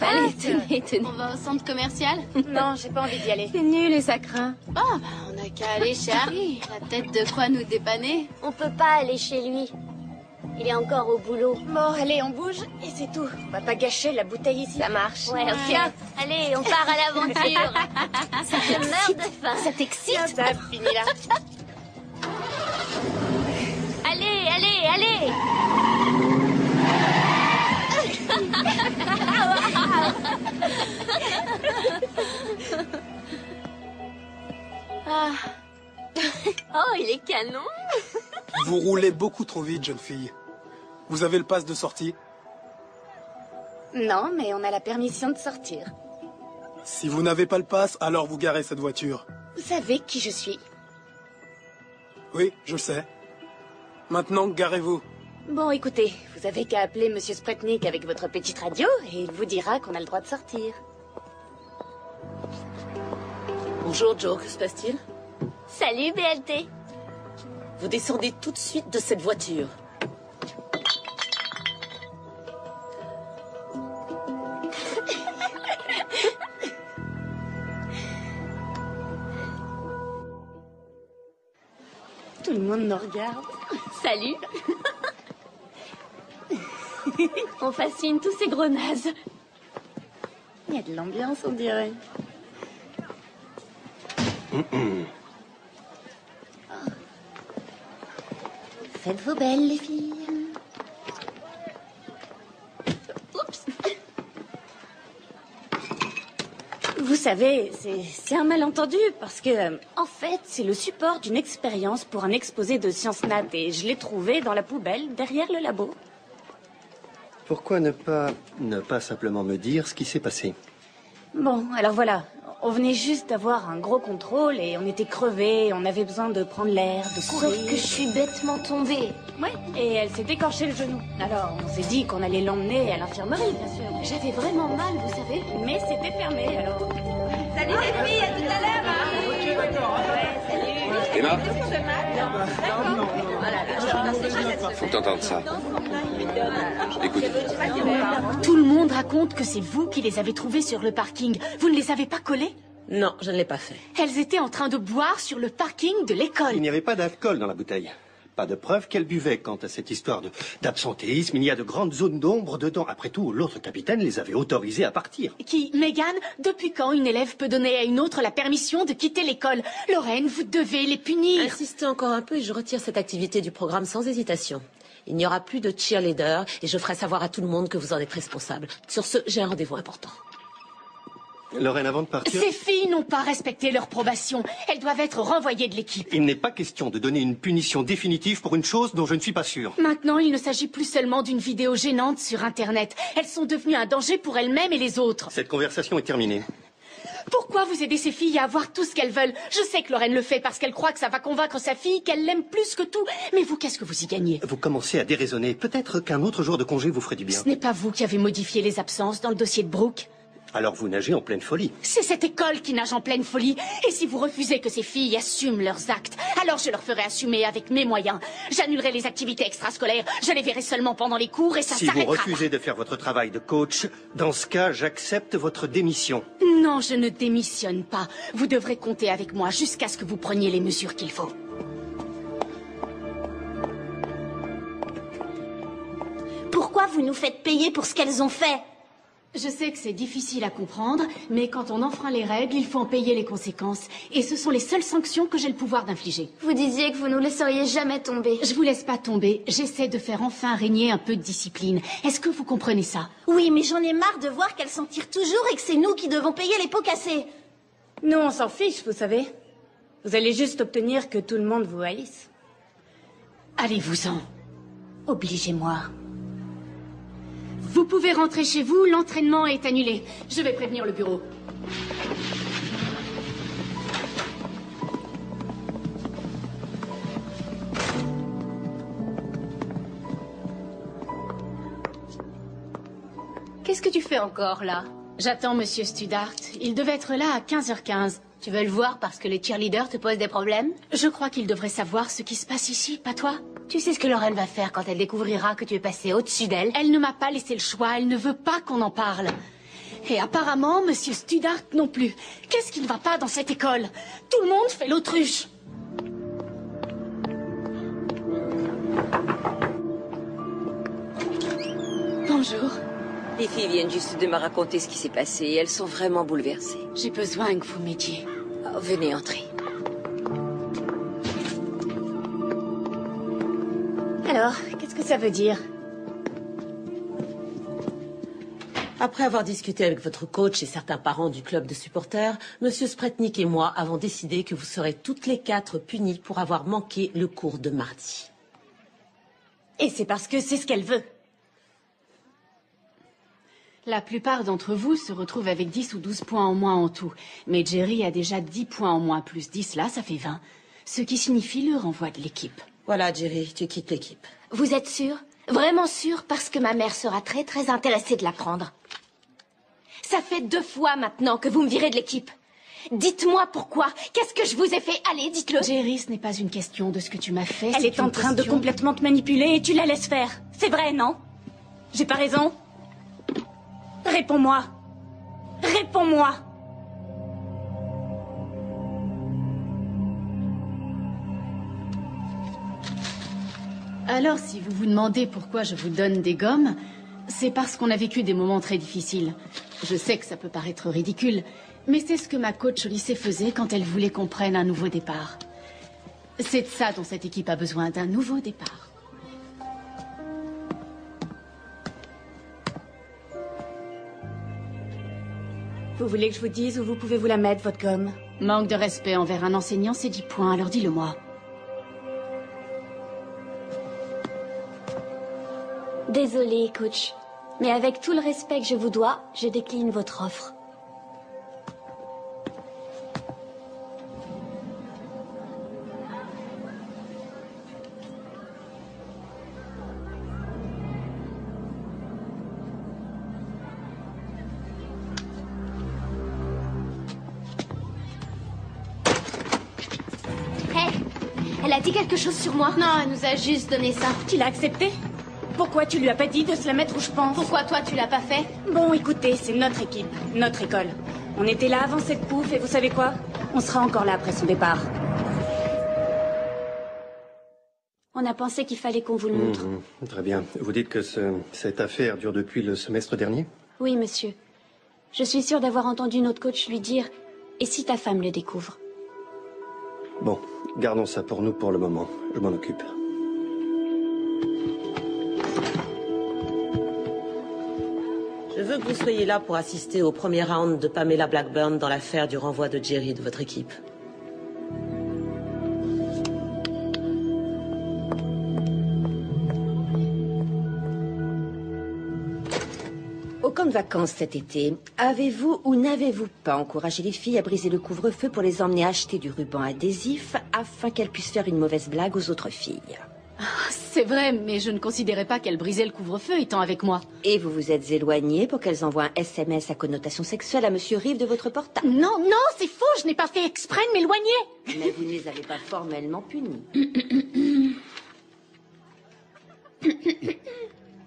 Allez, tenez. On va au centre commercial? Non, j'ai pas envie d'y aller. C'est nul et ça craint. Oh, bah, on n'a qu'à aller chez Harry. Il a peut-être de quoi nous dépanner. On peut pas aller chez lui. Il est encore au boulot. Bon, allez, on bouge et c'est tout. On va pas gâcher la bouteille ici. Ça marche. Ouais, ok. Allez, on part à l'aventure. Ça te meurt de faim. Ça t'excite? Ça, fini là. Allez. Oh, il est canon. Vous roulez beaucoup trop vite, jeune fille. Vous avez le pass de sortie? Non, mais on a la permission de sortir. Si vous n'avez pas le pass, alors vous garez cette voiture. Vous savez qui je suis? Oui, je le sais. Maintenant, garez-vous. Bon, écoutez, vous avez qu'à appeler Monsieur Spretnik avec votre petite radio et il vous dira qu'on a le droit de sortir. Bonjour, Joe, que se passe-t-il? Salut, BLT. Vous descendez tout de suite de cette voiture. Tout le monde nous regarde. Salut. On fascine tous ces gros nazes. Il y a de l'ambiance, on dirait. Faites-vous belles, les filles. Oups. Vous savez, c'est un malentendu parce que, en fait, c'est le support d'une expérience pour un exposé de sciences nat et je l'ai trouvé dans la poubelle derrière le labo. Pourquoi ne pas simplement me dire ce qui s'est passé? Bon, alors voilà. On venait juste d'avoir un gros contrôle et on était crevés, on avait besoin de prendre l'air, de courir. Sauf que je suis bêtement tombée. Ouais, et elle s'est écorché le genou. Alors, on s'est dit qu'on allait l'emmener à l'infirmerie, bien sûr. J'avais vraiment mal, vous savez. Mais c'était fermé, alors... Salut les filles, à tout à l'heure, hein. Ok, d'accord. Emma, Voilà, faut t'entendre ça. Écoute. Tout le monde raconte que c'est vous qui les avez trouvées sur le parking. Vous ne les avez pas collées? Non, je ne l'ai pas fait. Elles étaient en train de boire sur le parking de l'école. Il n'y avait pas d'alcool dans la bouteille. Pas de preuve qu'elle buvait. Quant à cette histoire d'absentéisme, il y a de grandes zones d'ombre dedans. Après tout, l'autre capitaine les avait autorisés à partir. Qui, Megan, depuis quand une élève peut donner à une autre la permission de quitter l'école? Lorraine, vous devez les punir. Insistez encore un peu et je retire cette activité du programme sans hésitation. Il n'y aura plus de cheerleader et je ferai savoir à tout le monde que vous en êtes responsable. Sur ce, j'ai un rendez-vous important. Lorraine, avant de partir... Ces filles n'ont pas respecté leur probation. Elles doivent être renvoyées de l'équipe. Il n'est pas question de donner une punition définitive pour une chose dont je ne suis pas sûr. Maintenant, il ne s'agit plus seulement d'une vidéo gênante sur Internet. Elles sont devenues un danger pour elles-mêmes et les autres. Cette conversation est terminée. Pourquoi vous aidez ces filles à avoir tout ce qu'elles veulent? Je sais que Lorraine le fait parce qu'elle croit que ça va convaincre sa fille qu'elle l'aime plus que tout. Mais vous, qu'est-ce que vous y gagnez? Vous commencez à déraisonner. Peut-être qu'un autre jour de congé vous ferait du bien. Ce n'est pas vous qui avez modifié les absences dans le dossier de Brooke. Alors vous nagez en pleine folie. C'est cette école qui nage en pleine folie. Et si vous refusez que ces filles assument leurs actes, alors je leur ferai assumer avec mes moyens. J'annulerai les activités extrascolaires, je les verrai seulement pendant les cours et ça s'arrêtera. Si vous refusez de faire votre travail de coach, dans ce cas, j'accepte votre démission. Non, je ne démissionne pas. Vous devrez compter avec moi jusqu'à ce que vous preniez les mesures qu'il faut. Pourquoi vous nous faites payer pour ce qu'elles ont fait? Je sais que c'est difficile à comprendre, mais quand on enfreint les règles, il faut en payer les conséquences. Et ce sont les seules sanctions que j'ai le pouvoir d'infliger. Vous disiez que vous nous laisseriez jamais tomber. Je vous laisse pas tomber. J'essaie de faire enfin régner un peu de discipline. Est-ce que vous comprenez ça? Oui, mais j'en ai marre de voir qu'elles s'en tirent toujours et que c'est nous qui devons payer les pots cassés. Nous, on s'en fiche, vous savez. Vous allez juste obtenir que tout le monde vous haïsse. Allez-vous-en. Obligez-moi. Vous pouvez rentrer chez vous, l'entraînement est annulé. Je vais prévenir le bureau. Qu'est-ce que tu fais encore, là? J'attends Monsieur Studart. Il devait être là à 15h15. Tu veux le voir parce que les cheerleaders te posent des problèmes? Je crois qu'il devrait savoir ce qui se passe ici, pas toi? Tu sais ce que Lorraine va faire quand elle découvrira que tu es passé au-dessus d'elle? Elle ne m'a pas laissé le choix, elle ne veut pas qu'on en parle. Et apparemment, Monsieur Studart non plus. Qu'est-ce qui ne va pas dans cette école? Tout le monde fait l'autruche. Bonjour. Les filles viennent juste de me raconter ce qui s'est passé et elles sont vraiment bouleversées. J'ai besoin que vous m'aidiez. Oh, venez entrer. Alors, qu'est-ce que ça veut dire? Après avoir discuté avec votre coach et certains parents du club de supporters, Monsieur Spretnik et moi avons décidé que vous serez toutes les 4 punies pour avoir manqué le cours de mardi. Et c'est parce que c'est ce qu'elle veut. La plupart d'entre vous se retrouvent avec 10 ou 12 points en moins en tout. Mais Jerry a déjà 10 points en moins, plus 10 là, ça fait 20. Ce qui signifie le renvoi de l'équipe. Voilà, Jerry, tu quittes l'équipe. Vous êtes sûr? Vraiment sûr? Parce que ma mère sera très très intéressée de l'apprendre. Ça fait 2 fois maintenant que vous me virez de l'équipe. Dites-moi pourquoi. Qu'est-ce que je vous ai fait? Allez, dites-le. Jerry, ce n'est pas une question de ce que tu m'as fait. Elle est en train de complètement te manipuler et tu la laisses faire. C'est vrai, non? J'ai pas raison? Réponds-moi. Réponds-moi. Alors, si vous vous demandez pourquoi je vous donne des gommes, c'est parce qu'on a vécu des moments très difficiles. Je sais que ça peut paraître ridicule, mais c'est ce que ma coach au lycée faisait quand elle voulait qu'on prenne un nouveau départ. C'est de ça dont cette équipe a besoin, d'un nouveau départ. Vous voulez que je vous dise où vous pouvez vous la mettre, votre gomme? Manque de respect envers un enseignant, c'est 10 points, alors dis-le-moi. Désolée, coach. Mais avec tout le respect que je vous dois, je décline votre offre. Elle a dit quelque chose sur moi? Non, elle nous a juste donné ça. Tu l'as accepté? Pourquoi tu lui as pas dit de se la mettre où je pense? Pourquoi toi tu l'as pas fait? Bon, écoutez, c'est notre équipe, notre école. On était là avant cette pouffe et vous savez quoi? On sera encore là après son départ. On a pensé qu'il fallait qu'on vous le montre. Très bien. Vous dites que cette affaire dure depuis le semestre dernier? Oui, monsieur. Je suis sûre d'avoir entendu notre coach lui dire « Et si ta femme le découvre ?» Bon, gardons ça pour nous pour le moment. Je m'en occupe. Je veux que vous soyez là pour assister au premier round de Pamela Blackburn dans l'affaire du renvoi de Jerry de votre équipe. Au camp de vacances cet été, avez-vous ou n'avez-vous pas encouragé les filles à briser le couvre-feu pour les emmener acheter du ruban adhésif afin qu'elles puissent faire une mauvaise blague aux autres filles? C'est vrai, mais je ne considérais pas qu'elles brisaient le couvre-feu étant avec moi. Et vous vous êtes éloigné pour qu'elles envoient un SMS à connotation sexuelle à Monsieur Reeve de votre portable? Non, non, c'est faux, je n'ai pas fait exprès de m'éloigner. Mais vous ne les avez pas formellement punis.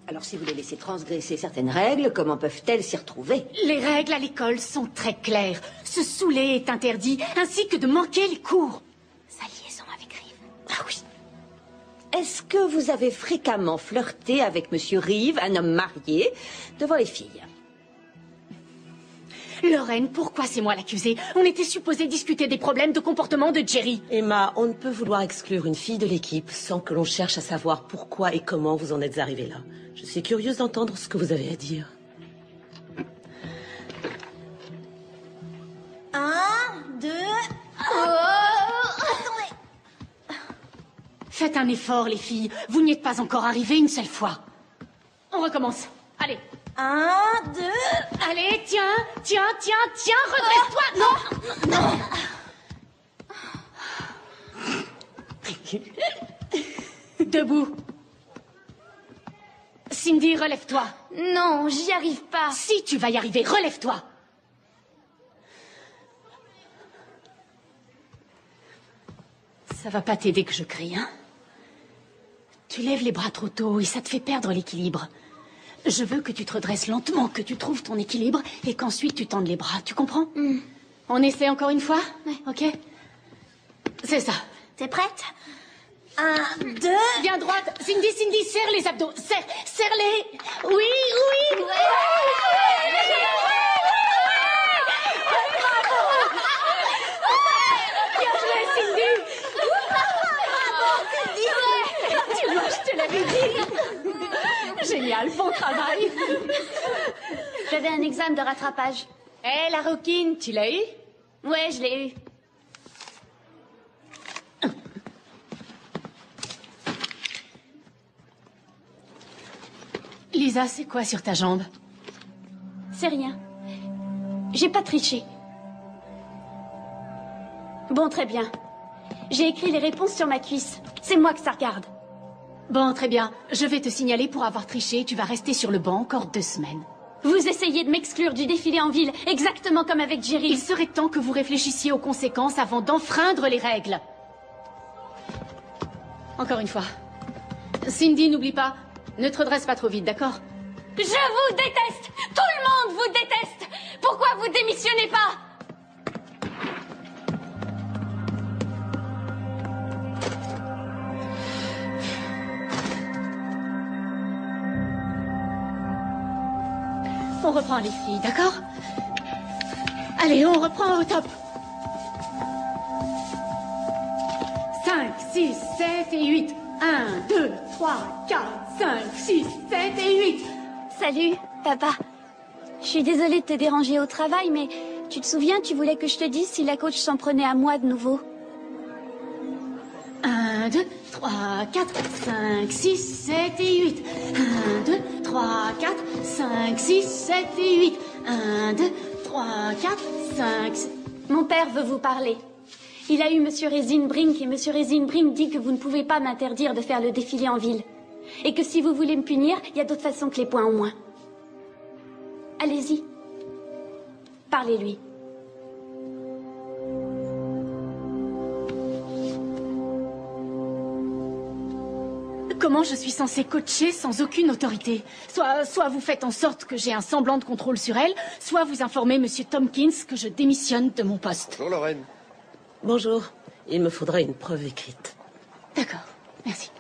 Alors si vous les laissez transgresser certaines règles, comment peuvent-elles s'y retrouver? Les règles à l'école sont très claires. Se saouler est interdit, ainsi que de manquer les cours. Sa liaison avec Reeve. Ah oui. Est-ce que vous avez fréquemment flirté avec Monsieur Reeve, un homme marié, devant les filles? Lorraine, pourquoi c'est moi l'accusée? On était supposé discuter des problèmes de comportement de Jerry. Emma, on ne peut vouloir exclure une fille de l'équipe sans que l'on cherche à savoir pourquoi et comment vous en êtes arrivée là. Je suis curieuse d'entendre ce que vous avez à dire. 1, 2... Faites un effort, les filles. Vous n'y êtes pas encore arrivées une seule fois. On recommence. Allez. 1, 2... Allez, tiens, redresse-toi. Non. Debout. Cindy, relève-toi. Non, j'y arrive pas. Si, tu vas y arriver, relève-toi. Ça va pas t'aider que je crie, hein? Tu lèves les bras trop tôt et ça te fait perdre l'équilibre. Je veux que tu te redresses lentement, que tu trouves ton équilibre et qu'ensuite tu tendes les bras, tu comprends? On essaie encore une fois? Ouais. Ok? C'est ça. T'es prête? 1, 2... Viens droite. Cindy, serre les abdos. Serre-les. Oui. Bien joué, Cindy. Tu vois, je te l'avais dit. Génial, bon travail. J'avais un examen de rattrapage. Hé, la Roquine, tu l'as eu? Ouais, je l'ai eu. Lisa, c'est quoi sur ta jambe? C'est rien. J'ai pas triché. Bon, très bien. J'ai écrit les réponses sur ma cuisse. C'est moi que ça regarde. Bon, très bien. Je vais te signaler pour avoir triché. Tu vas rester sur le banc encore 2 semaines. Vous essayez de m'exclure du défilé en ville, exactement comme avec Jerry. Il serait temps que vous réfléchissiez aux conséquences avant d'enfreindre les règles. Encore une fois. Cindy, n'oublie pas, ne te redresse pas trop vite, d'accord? Je vous déteste! Tout le monde vous déteste! Pourquoi vous démissionnez pas? On reprend les filles, d'accord? Allez, on reprend au top. 5, 6, 7 et 8. 1, 2, 3, 4, 5, 6, 7 et 8. Salut, papa. Je suis désolée de te déranger au travail, mais tu te souviens, tu voulais que je te dise si la coach s'en prenait à moi de nouveau. 1, 2, 3, 4, 5, 6, 7 et 8. 1, 2, 3, 3, 4, 5, 6, 7 et 8. 1, 2, 3, 4, 5... Mon père veut vous parler. Il a eu Monsieur Reisenbrink et Monsieur Reisenbrink dit que vous ne pouvez pas m'interdire de faire le défilé en ville. Et que si vous voulez me punir, il y a d'autres façons que les poings en moins. Allez-y. Parlez-lui. Comment je suis censée coacher sans aucune autorité? Soit vous faites en sorte que j'ai un semblant de contrôle sur elle, soit vous informez Monsieur Tompkins que je démissionne de mon poste. Bonjour, Lorraine. Bonjour. Il me faudrait une preuve écrite. D'accord, merci.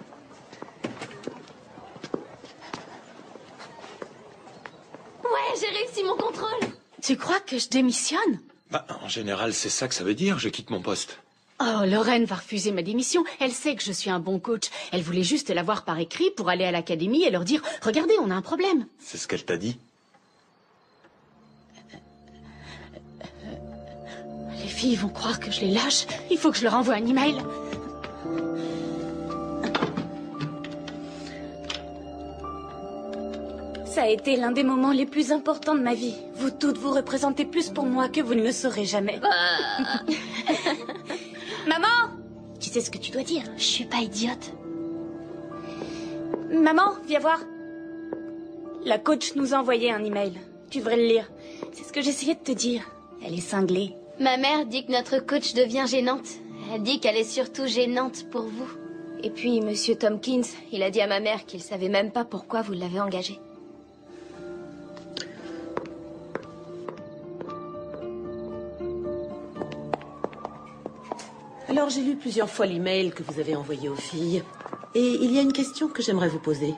Ouais, j'ai réussi mon contrôle. Tu crois que je démissionne? Bah, en général, c'est ça que ça veut dire, je quitte mon poste. Oh, Lorraine va refuser ma démission. Elle sait que je suis un bon coach. Elle voulait juste l'avoir par écrit pour aller à l'académie et leur dire « Regardez, on a un problème. » C'est ce qu'elle t'a dit? Les filles vont croire que je les lâche. Il faut que je leur envoie un email. Ça a été l'un des moments les plus importants de ma vie. Vous toutes vous représentez plus pour moi que vous ne le saurez jamais. Maman! Tu sais ce que tu dois dire? Je suis pas idiote. Maman, viens voir. La coach nous a envoyé un email. Tu devrais le lire. C'est ce que j'essayais de te dire. Elle est cinglée. Ma mère dit que notre coach devient gênante. Elle dit qu'elle est surtout gênante pour vous. Et puis, Monsieur Tompkins, il a dit à ma mère qu'il savait même pas pourquoi vous l'avez engagé. Alors, j'ai lu plusieurs fois l'email que vous avez envoyé aux filles. Et il y a une question que j'aimerais vous poser.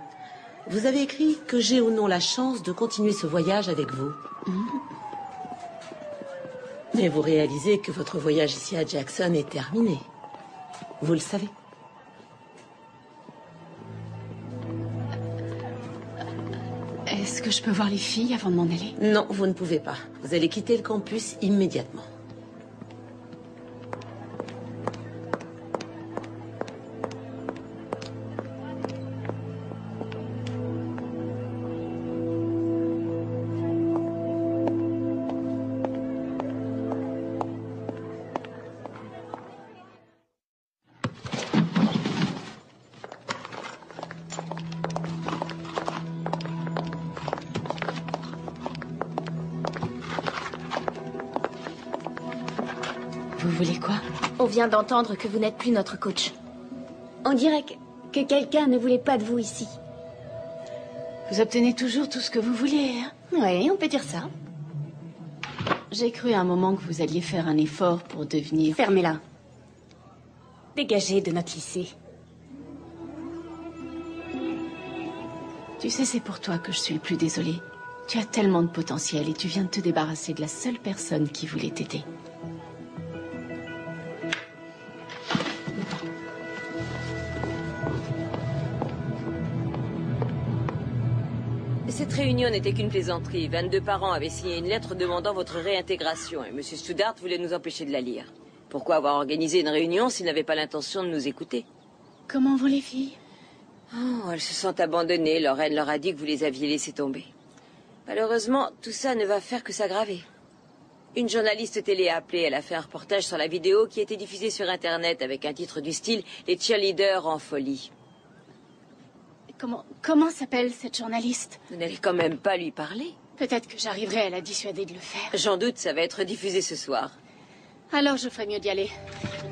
Vous avez écrit que j'ai ou non la chance de continuer ce voyage avec vous. Mais vous réalisez que votre voyage ici à Jackson est terminé. Vous le savez. Est-ce que je peux voir les filles avant de m'en aller? Non, vous ne pouvez pas. Vous allez quitter le campus immédiatement. Vous voulez quoi? On vient d'entendre que vous n'êtes plus notre coach. On dirait que quelqu'un ne voulait pas de vous ici. Vous obtenez toujours tout ce que vous voulez, hein? Oui, on peut dire ça. J'ai cru à un moment que vous alliez faire un effort pour devenir... Fermez-la. Dégagez de notre lycée. Tu sais, c'est pour toi que je suis le plus désolée. Tu as tellement de potentiel et tu viens de te débarrasser de la seule personne qui voulait t'aider. Cette réunion n'était qu'une plaisanterie. 22 parents avaient signé une lettre demandant votre réintégration et M. Stoudart voulait nous empêcher de la lire. Pourquoi avoir organisé une réunion s'il n'avait pas l'intention de nous écouter? Comment vont les filles? Oh, elles se sentent abandonnées. Lorraine leur a dit que vous les aviez laissées tomber. Malheureusement, tout ça ne va faire que s'aggraver. Une journaliste télé a appelé. Elle a fait un reportage sur la vidéo qui a été diffusée sur Internet avec un titre du style « Les cheerleaders en folie ». Comment s'appelle cette journaliste? Vous n'allez quand même pas lui parler? Peut-être que j'arriverai à la dissuader de le faire. J'en doute, ça va être diffusé ce soir. Alors je ferais mieux d'y aller.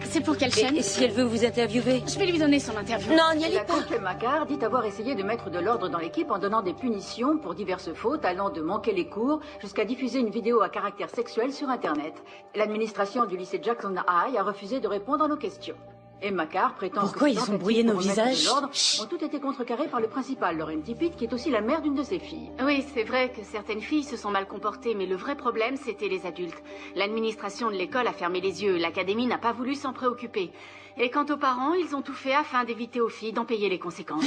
C'est pour quelle chaîne? Et si elle veut vous interviewer? Je vais lui donner son interview. Non, n'y allez pas. La coach Macar dit avoir essayé de mettre de l'ordre dans l'équipe en donnant des punitions pour diverses fautes allant de manquer les cours jusqu'à diffuser une vidéo à caractère sexuel sur Internet. L'administration du lycée Jackson High a refusé de répondre à nos questions. Et Macar prétend Pourquoi que ils ont brouillé nos visages? ont tout été contrecarrés par le principal, Lauren Tippett, qui est aussi la mère d'une de ses filles. Oui, c'est vrai que certaines filles se sont mal comportées, mais le vrai problème, c'était les adultes. L'administration de l'école a fermé les yeux, l'académie n'a pas voulu s'en préoccuper. Et quant aux parents, ils ont tout fait afin d'éviter aux filles d'en payer les conséquences.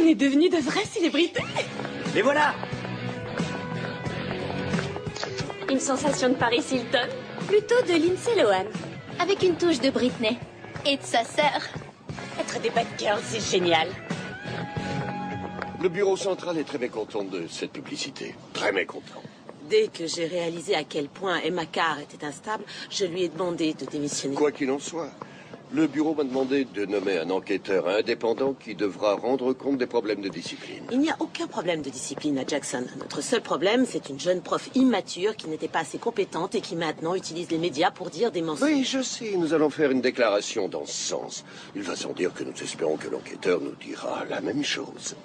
On est devenus de vraies célébrités. Les voilà! Une sensation de Paris Hilton, plutôt de Lindsay Lohan. Avec une touche de Britney. Et de sa sœur. Être des bad girls, c'est génial. Le bureau central est très mécontent de cette publicité. Très mécontent. Dès que j'ai réalisé à quel point Emma Carr était instable, je lui ai demandé de démissionner. Quoi qu'il en soit, le bureau m'a demandé de nommer un enquêteur indépendant qui devra rendre compte des problèmes de discipline. Il n'y a aucun problème de discipline à Jackson. Notre seul problème, c'est une jeune prof immature qui n'était pas assez compétente et qui maintenant utilise les médias pour dire des mensonges. Oui, je sais. Nous allons faire une déclaration dans ce sens. Il va sans dire que nous espérons que l'enquêteur nous dira la même chose.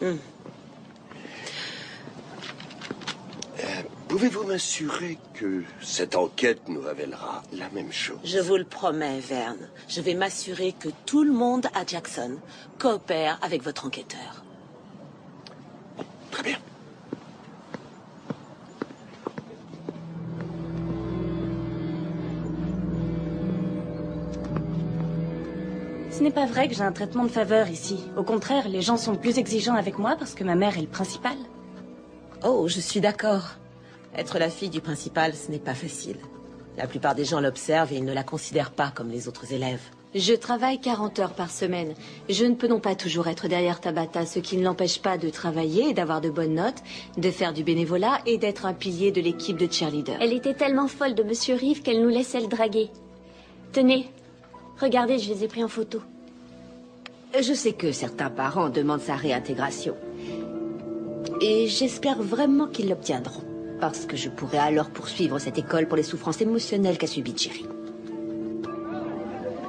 Pouvez-vous m'assurer que cette enquête nous révélera la même chose? Je vous le promets, Vern. Je vais m'assurer que tout le monde à Jackson coopère avec votre enquêteur. Très bien. Ce n'est pas vrai que j'ai un traitement de faveur ici. Au contraire, les gens sont plus exigeants avec moi parce que ma mère est le principal. Oh, je suis d'accord. Être la fille du principal, ce n'est pas facile. La plupart des gens l'observent et ils ne la considèrent pas comme les autres élèves. Je travaille 40 heures par semaine. Je ne peux non pas toujours être derrière Tabata, ce qui ne l'empêche pas de travailler et d'avoir de bonnes notes, de faire du bénévolat et d'être un pilier de l'équipe de cheerleader. Elle était tellement folle de Monsieur Reeve qu'elle nous laissait le draguer. Tenez, regardez, je les ai pris en photo. Je sais que certains parents demandent sa réintégration. Et j'espère vraiment qu'ils l'obtiendront. Parce que je pourrais alors poursuivre cette école pour les souffrances émotionnelles qu'a subies Jerry.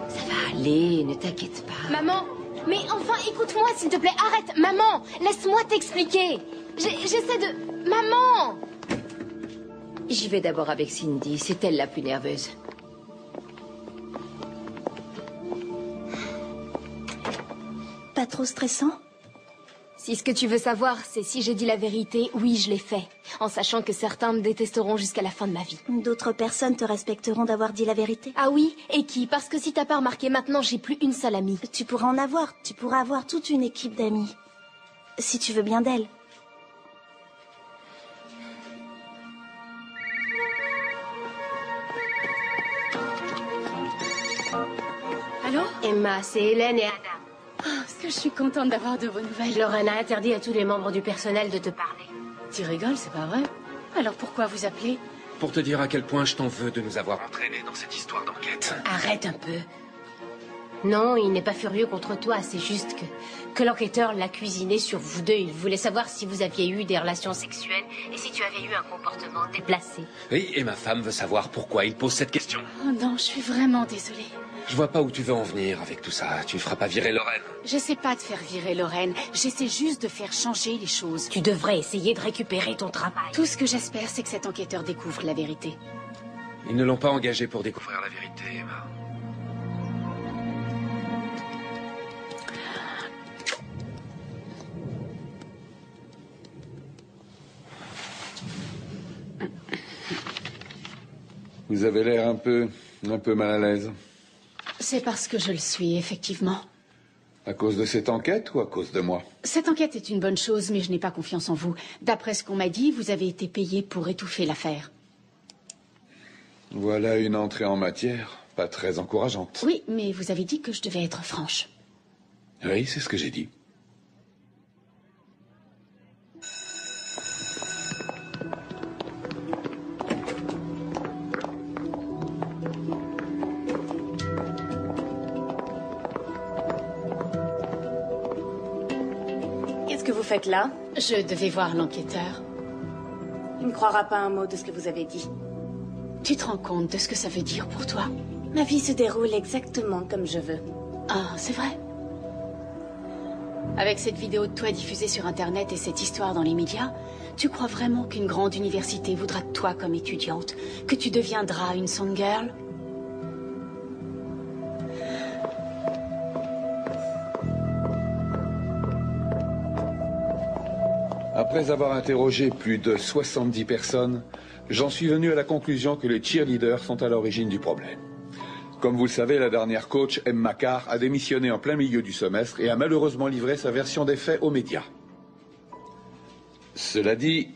Ça va aller, ne t'inquiète pas. Maman, mais enfin, écoute-moi, s'il te plaît, arrête. Maman, laisse-moi t'expliquer. J'essaie de... Maman! J'y vais d'abord avec Cindy, c'est elle la plus nerveuse. Pas trop stressant? Si ce que tu veux savoir, c'est si j'ai dit la vérité, oui, je l'ai fait. En sachant que certains me détesteront jusqu'à la fin de ma vie. D'autres personnes te respecteront d'avoir dit la vérité? Ah oui? Et qui? Parce que si t'as pas remarqué, maintenant, j'ai plus une seule amie. Tu pourras en avoir. Tu pourras avoir toute une équipe d'amis. Si tu veux bien d'elle. Allô? Emma, c'est Hélène et Adam. Oh, est-ce que je suis contente d'avoir de vos nouvelles? Lorraine a interdit à tous les membres du personnel de te parler. Tu rigoles, c'est pas vrai? Alors pourquoi vous appelez? Pour te dire à quel point je t'en veux de nous avoir entraînés dans cette histoire d'enquête. Arrête un peu. Non, il n'est pas furieux contre toi, c'est juste que l'enquêteur l'a cuisiné sur vous deux. Il voulait savoir si vous aviez eu des relations sexuelles et si tu avais eu un comportement déplacé. Oui, et ma femme veut savoir pourquoi il pose cette question. Oh non, je suis vraiment désolée. Je vois pas où tu veux en venir avec tout ça. Tu ne feras pas virer Lorraine. J'essaie pas de faire virer Lorraine. J'essaie juste de faire changer les choses. Tu devrais essayer de récupérer ton travail. Tout ce que j'espère, c'est que cet enquêteur découvre la vérité. Ils ne l'ont pas engagé pour découvrir la vérité, Emma. Vous avez l'air un peu mal à l'aise. C'est parce que je le suis, effectivement. À cause de cette enquête ou à cause de moi? Cette enquête est une bonne chose, mais je n'ai pas confiance en vous. D'après ce qu'on m'a dit, vous avez été payé pour étouffer l'affaire. Voilà une entrée en matière, pas très encourageante. Oui, mais vous avez dit que je devais être franche. Oui, c'est ce que j'ai dit. Qu'est-ce que vous faites là? Je devais voir l'enquêteur. Il ne croira pas un mot de ce que vous avez dit. Tu te rends compte de ce que ça veut dire pour toi? Ma vie se déroule exactement comme je veux. Ah, c'est vrai? Avec cette vidéo de toi diffusée sur Internet et cette histoire dans les médias, tu crois vraiment qu'une grande université voudra de toi comme étudiante? Que tu deviendras une song-girl? Après avoir interrogé plus de 70 personnes, j'en suis venu à la conclusion que les cheerleaders sont à l'origine du problème. Comme vous le savez, la dernière coach, Emma Carr, a démissionné en plein milieu du semestre et a malheureusement livré sa version des faits aux médias. Cela dit,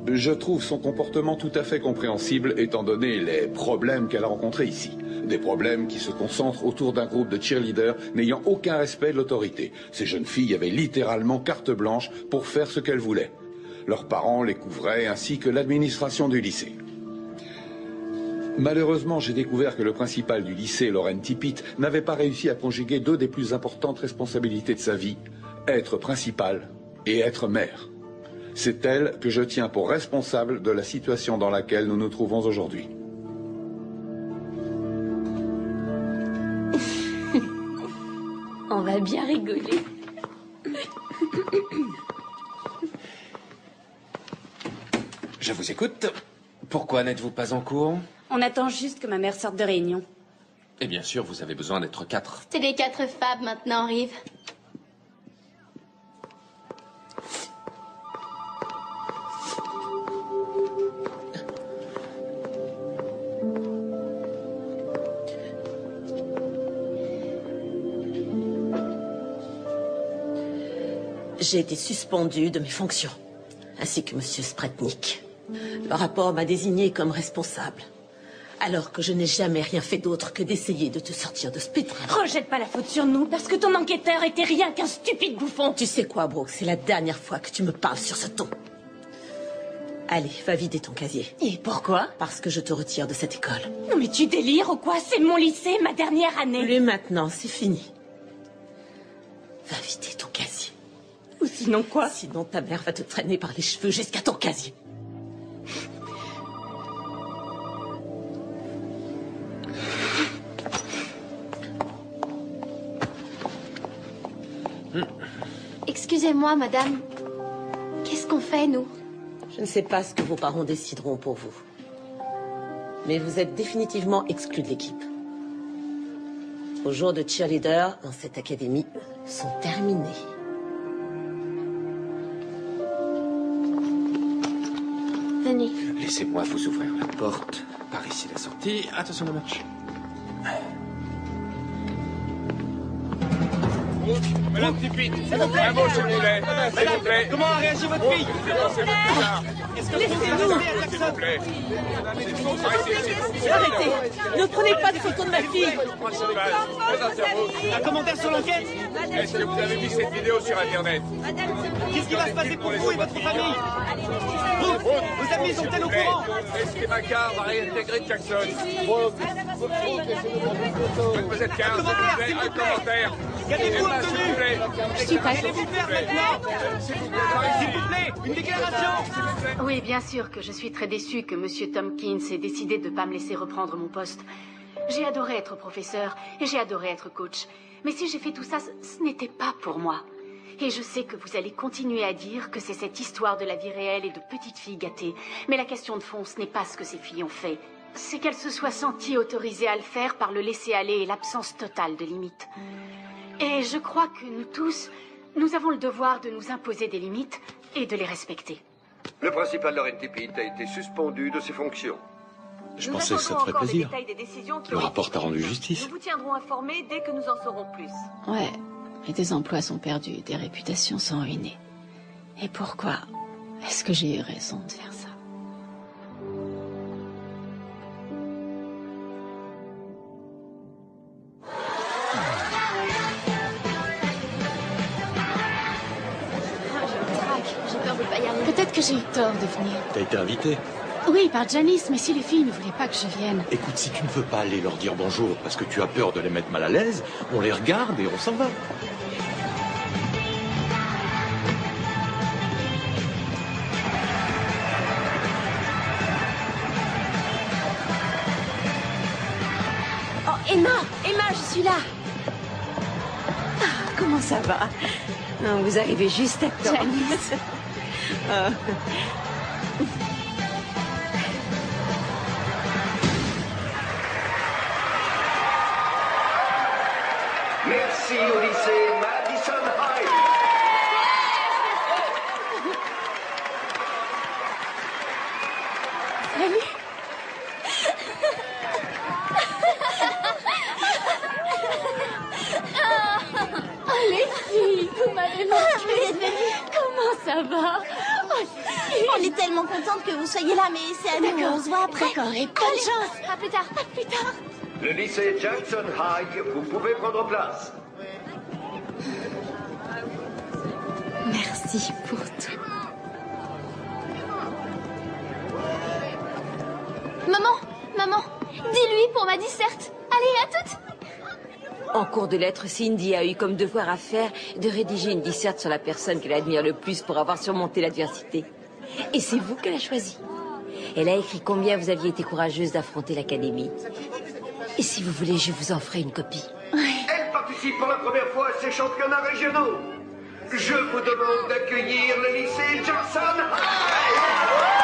Je trouve son comportement tout à fait compréhensible étant donné les problèmes qu'elle a rencontrés ici. Des problèmes qui se concentrent autour d'un groupe de cheerleaders n'ayant aucun respect de l'autorité. Ces jeunes filles avaient littéralement carte blanche pour faire ce qu'elles voulaient. Leurs parents les couvraient ainsi que l'administration du lycée. Malheureusement, j'ai découvert que le principal du lycée, Lauren Tippett, n'avait pas réussi à conjuguer deux des plus importantes responsabilités de sa vie, être principal et être mère. C'est elle que je tiens pour responsable de la situation dans laquelle nous nous trouvons aujourd'hui. On va bien rigoler. Je vous écoute. Pourquoi n'êtes-vous pas en cours? On attend juste que ma mère sorte de réunion. Et bien sûr, vous avez besoin d'être 4. C'est les 4 Fab maintenant, Rive. J'ai été suspendue de mes fonctions, ainsi que M. Spretnik. Le rapport m'a désignée comme responsable, alors que je n'ai jamais rien fait d'autre que d'essayer de te sortir de ce pétrin. Rejette pas la faute sur nous, parce que ton enquêteur était rien qu'un stupide bouffon. Tu sais quoi, Brooke, c'est la dernière fois que tu me parles sur ce ton. Allez, va vider ton casier. Et pourquoi? Parce que je te retire de cette école. Non mais tu délires ou quoi? C'est mon lycée, ma dernière année. Plus maintenant, c'est fini. Va vider ton casier. Ou sinon quoi? Sinon ta mère va te traîner par les cheveux jusqu'à ton casier. Excusez-moi, madame. Qu'est-ce qu'on fait, nous? Je ne sais pas ce que vos parents décideront pour vous. Mais vous êtes définitivement exclus de l'équipe. Vos jours de cheerleader dans cette académie sont terminés. Venez. Laissez-moi vous ouvrir la porte. Par ici la sortie. Attention le match. Madame Tippett, un mot s'il vous plaît. S'il vous plaît. Comment a réagi votre fille? C'est votre bizarre. Est-ce que laissez-nous? S'il vous plaît. Arrêtez! Ne prenez pas de photos de ma fille! Un commentaire sur l'enquête? Est-ce que vous avez vu cette vidéo sur Internet? Qu'est-ce qui va se passer pour vous et votre famille? Vos amis sont-elles au courant? Est-ce que Macar va réintégrer Jackson? Mademoiselle Carr, s'il vous plaît, un commentaire. Qu'avez-vous obtenu? Je suis pas... Qu'allez-vous faire maintenant? S'il vous plaît, une déclaration? Oui, bien sûr que je suis très déçue que M. Tompkins ait décidé de ne pas me laisser reprendre mon poste. J'ai adoré être professeur et j'ai adoré être coach. Mais si j'ai fait tout ça, ce n'était pas pour moi. Et je sais que vous allez continuer à dire que c'est cette histoire de la vie réelle et de petites filles gâtées. Mais la question de fond, ce n'est pas ce que ces filles ont fait. C'est qu'elles se soient senties autorisées à le faire par le laisser-aller et l'absence totale de limites. Et je crois que nous tous, nous avons le devoir de nous imposer des limites et de les respecter. Le principal Lauren Tippett a été suspendu de ses fonctions. Je pensais que ça te ferait plaisir. Le rapport t'a rendu justice. Nous vous tiendrons informés dès que nous en saurons plus. Ouais, et des emplois sont perdus, des réputations sont ruinées. Et pourquoi est-ce que j'ai eu raison de faire ça? J'ai peur de pas y aller. Peut-être que j'ai eu tort de venir. T'as été invité. Oui, par Janice, mais si les filles ne voulaient pas que je vienne... Écoute, si tu ne veux pas aller leur dire bonjour parce que tu as peur de les mettre mal à l'aise, on les regarde et on s'en va. Oh, Emma, je suis là. Ah, comment ça va? Non, vous arrivez juste à temps. Janice. Merci au lycée Madison High. Salut. Oh, les filles, vous m'avez manqué. Comment ça va? Oh, On est tellement contente que vous soyez là, mais c'est à nous. On se voit après. D'accord, et bonne chance. À plus tard. À plus tard. Le lycée Jackson High, vous pouvez prendre place. Merci pour tout. Maman, dis-lui pour ma disserte. Allez, à toutes. En cours de lettres, Cindy a eu comme devoir à faire de rédiger une disserte sur la personne qu'elle admire le plus pour avoir surmonté l'adversité. Et c'est vous qu'elle a choisi. Elle a écrit combien vous aviez été courageuse d'affronter l'académie. Et si vous voulez, je vous en ferai une copie. Elle participe pour la première fois à ces championnats régionaux. Je vous demande d'accueillir le lycée Jackson High.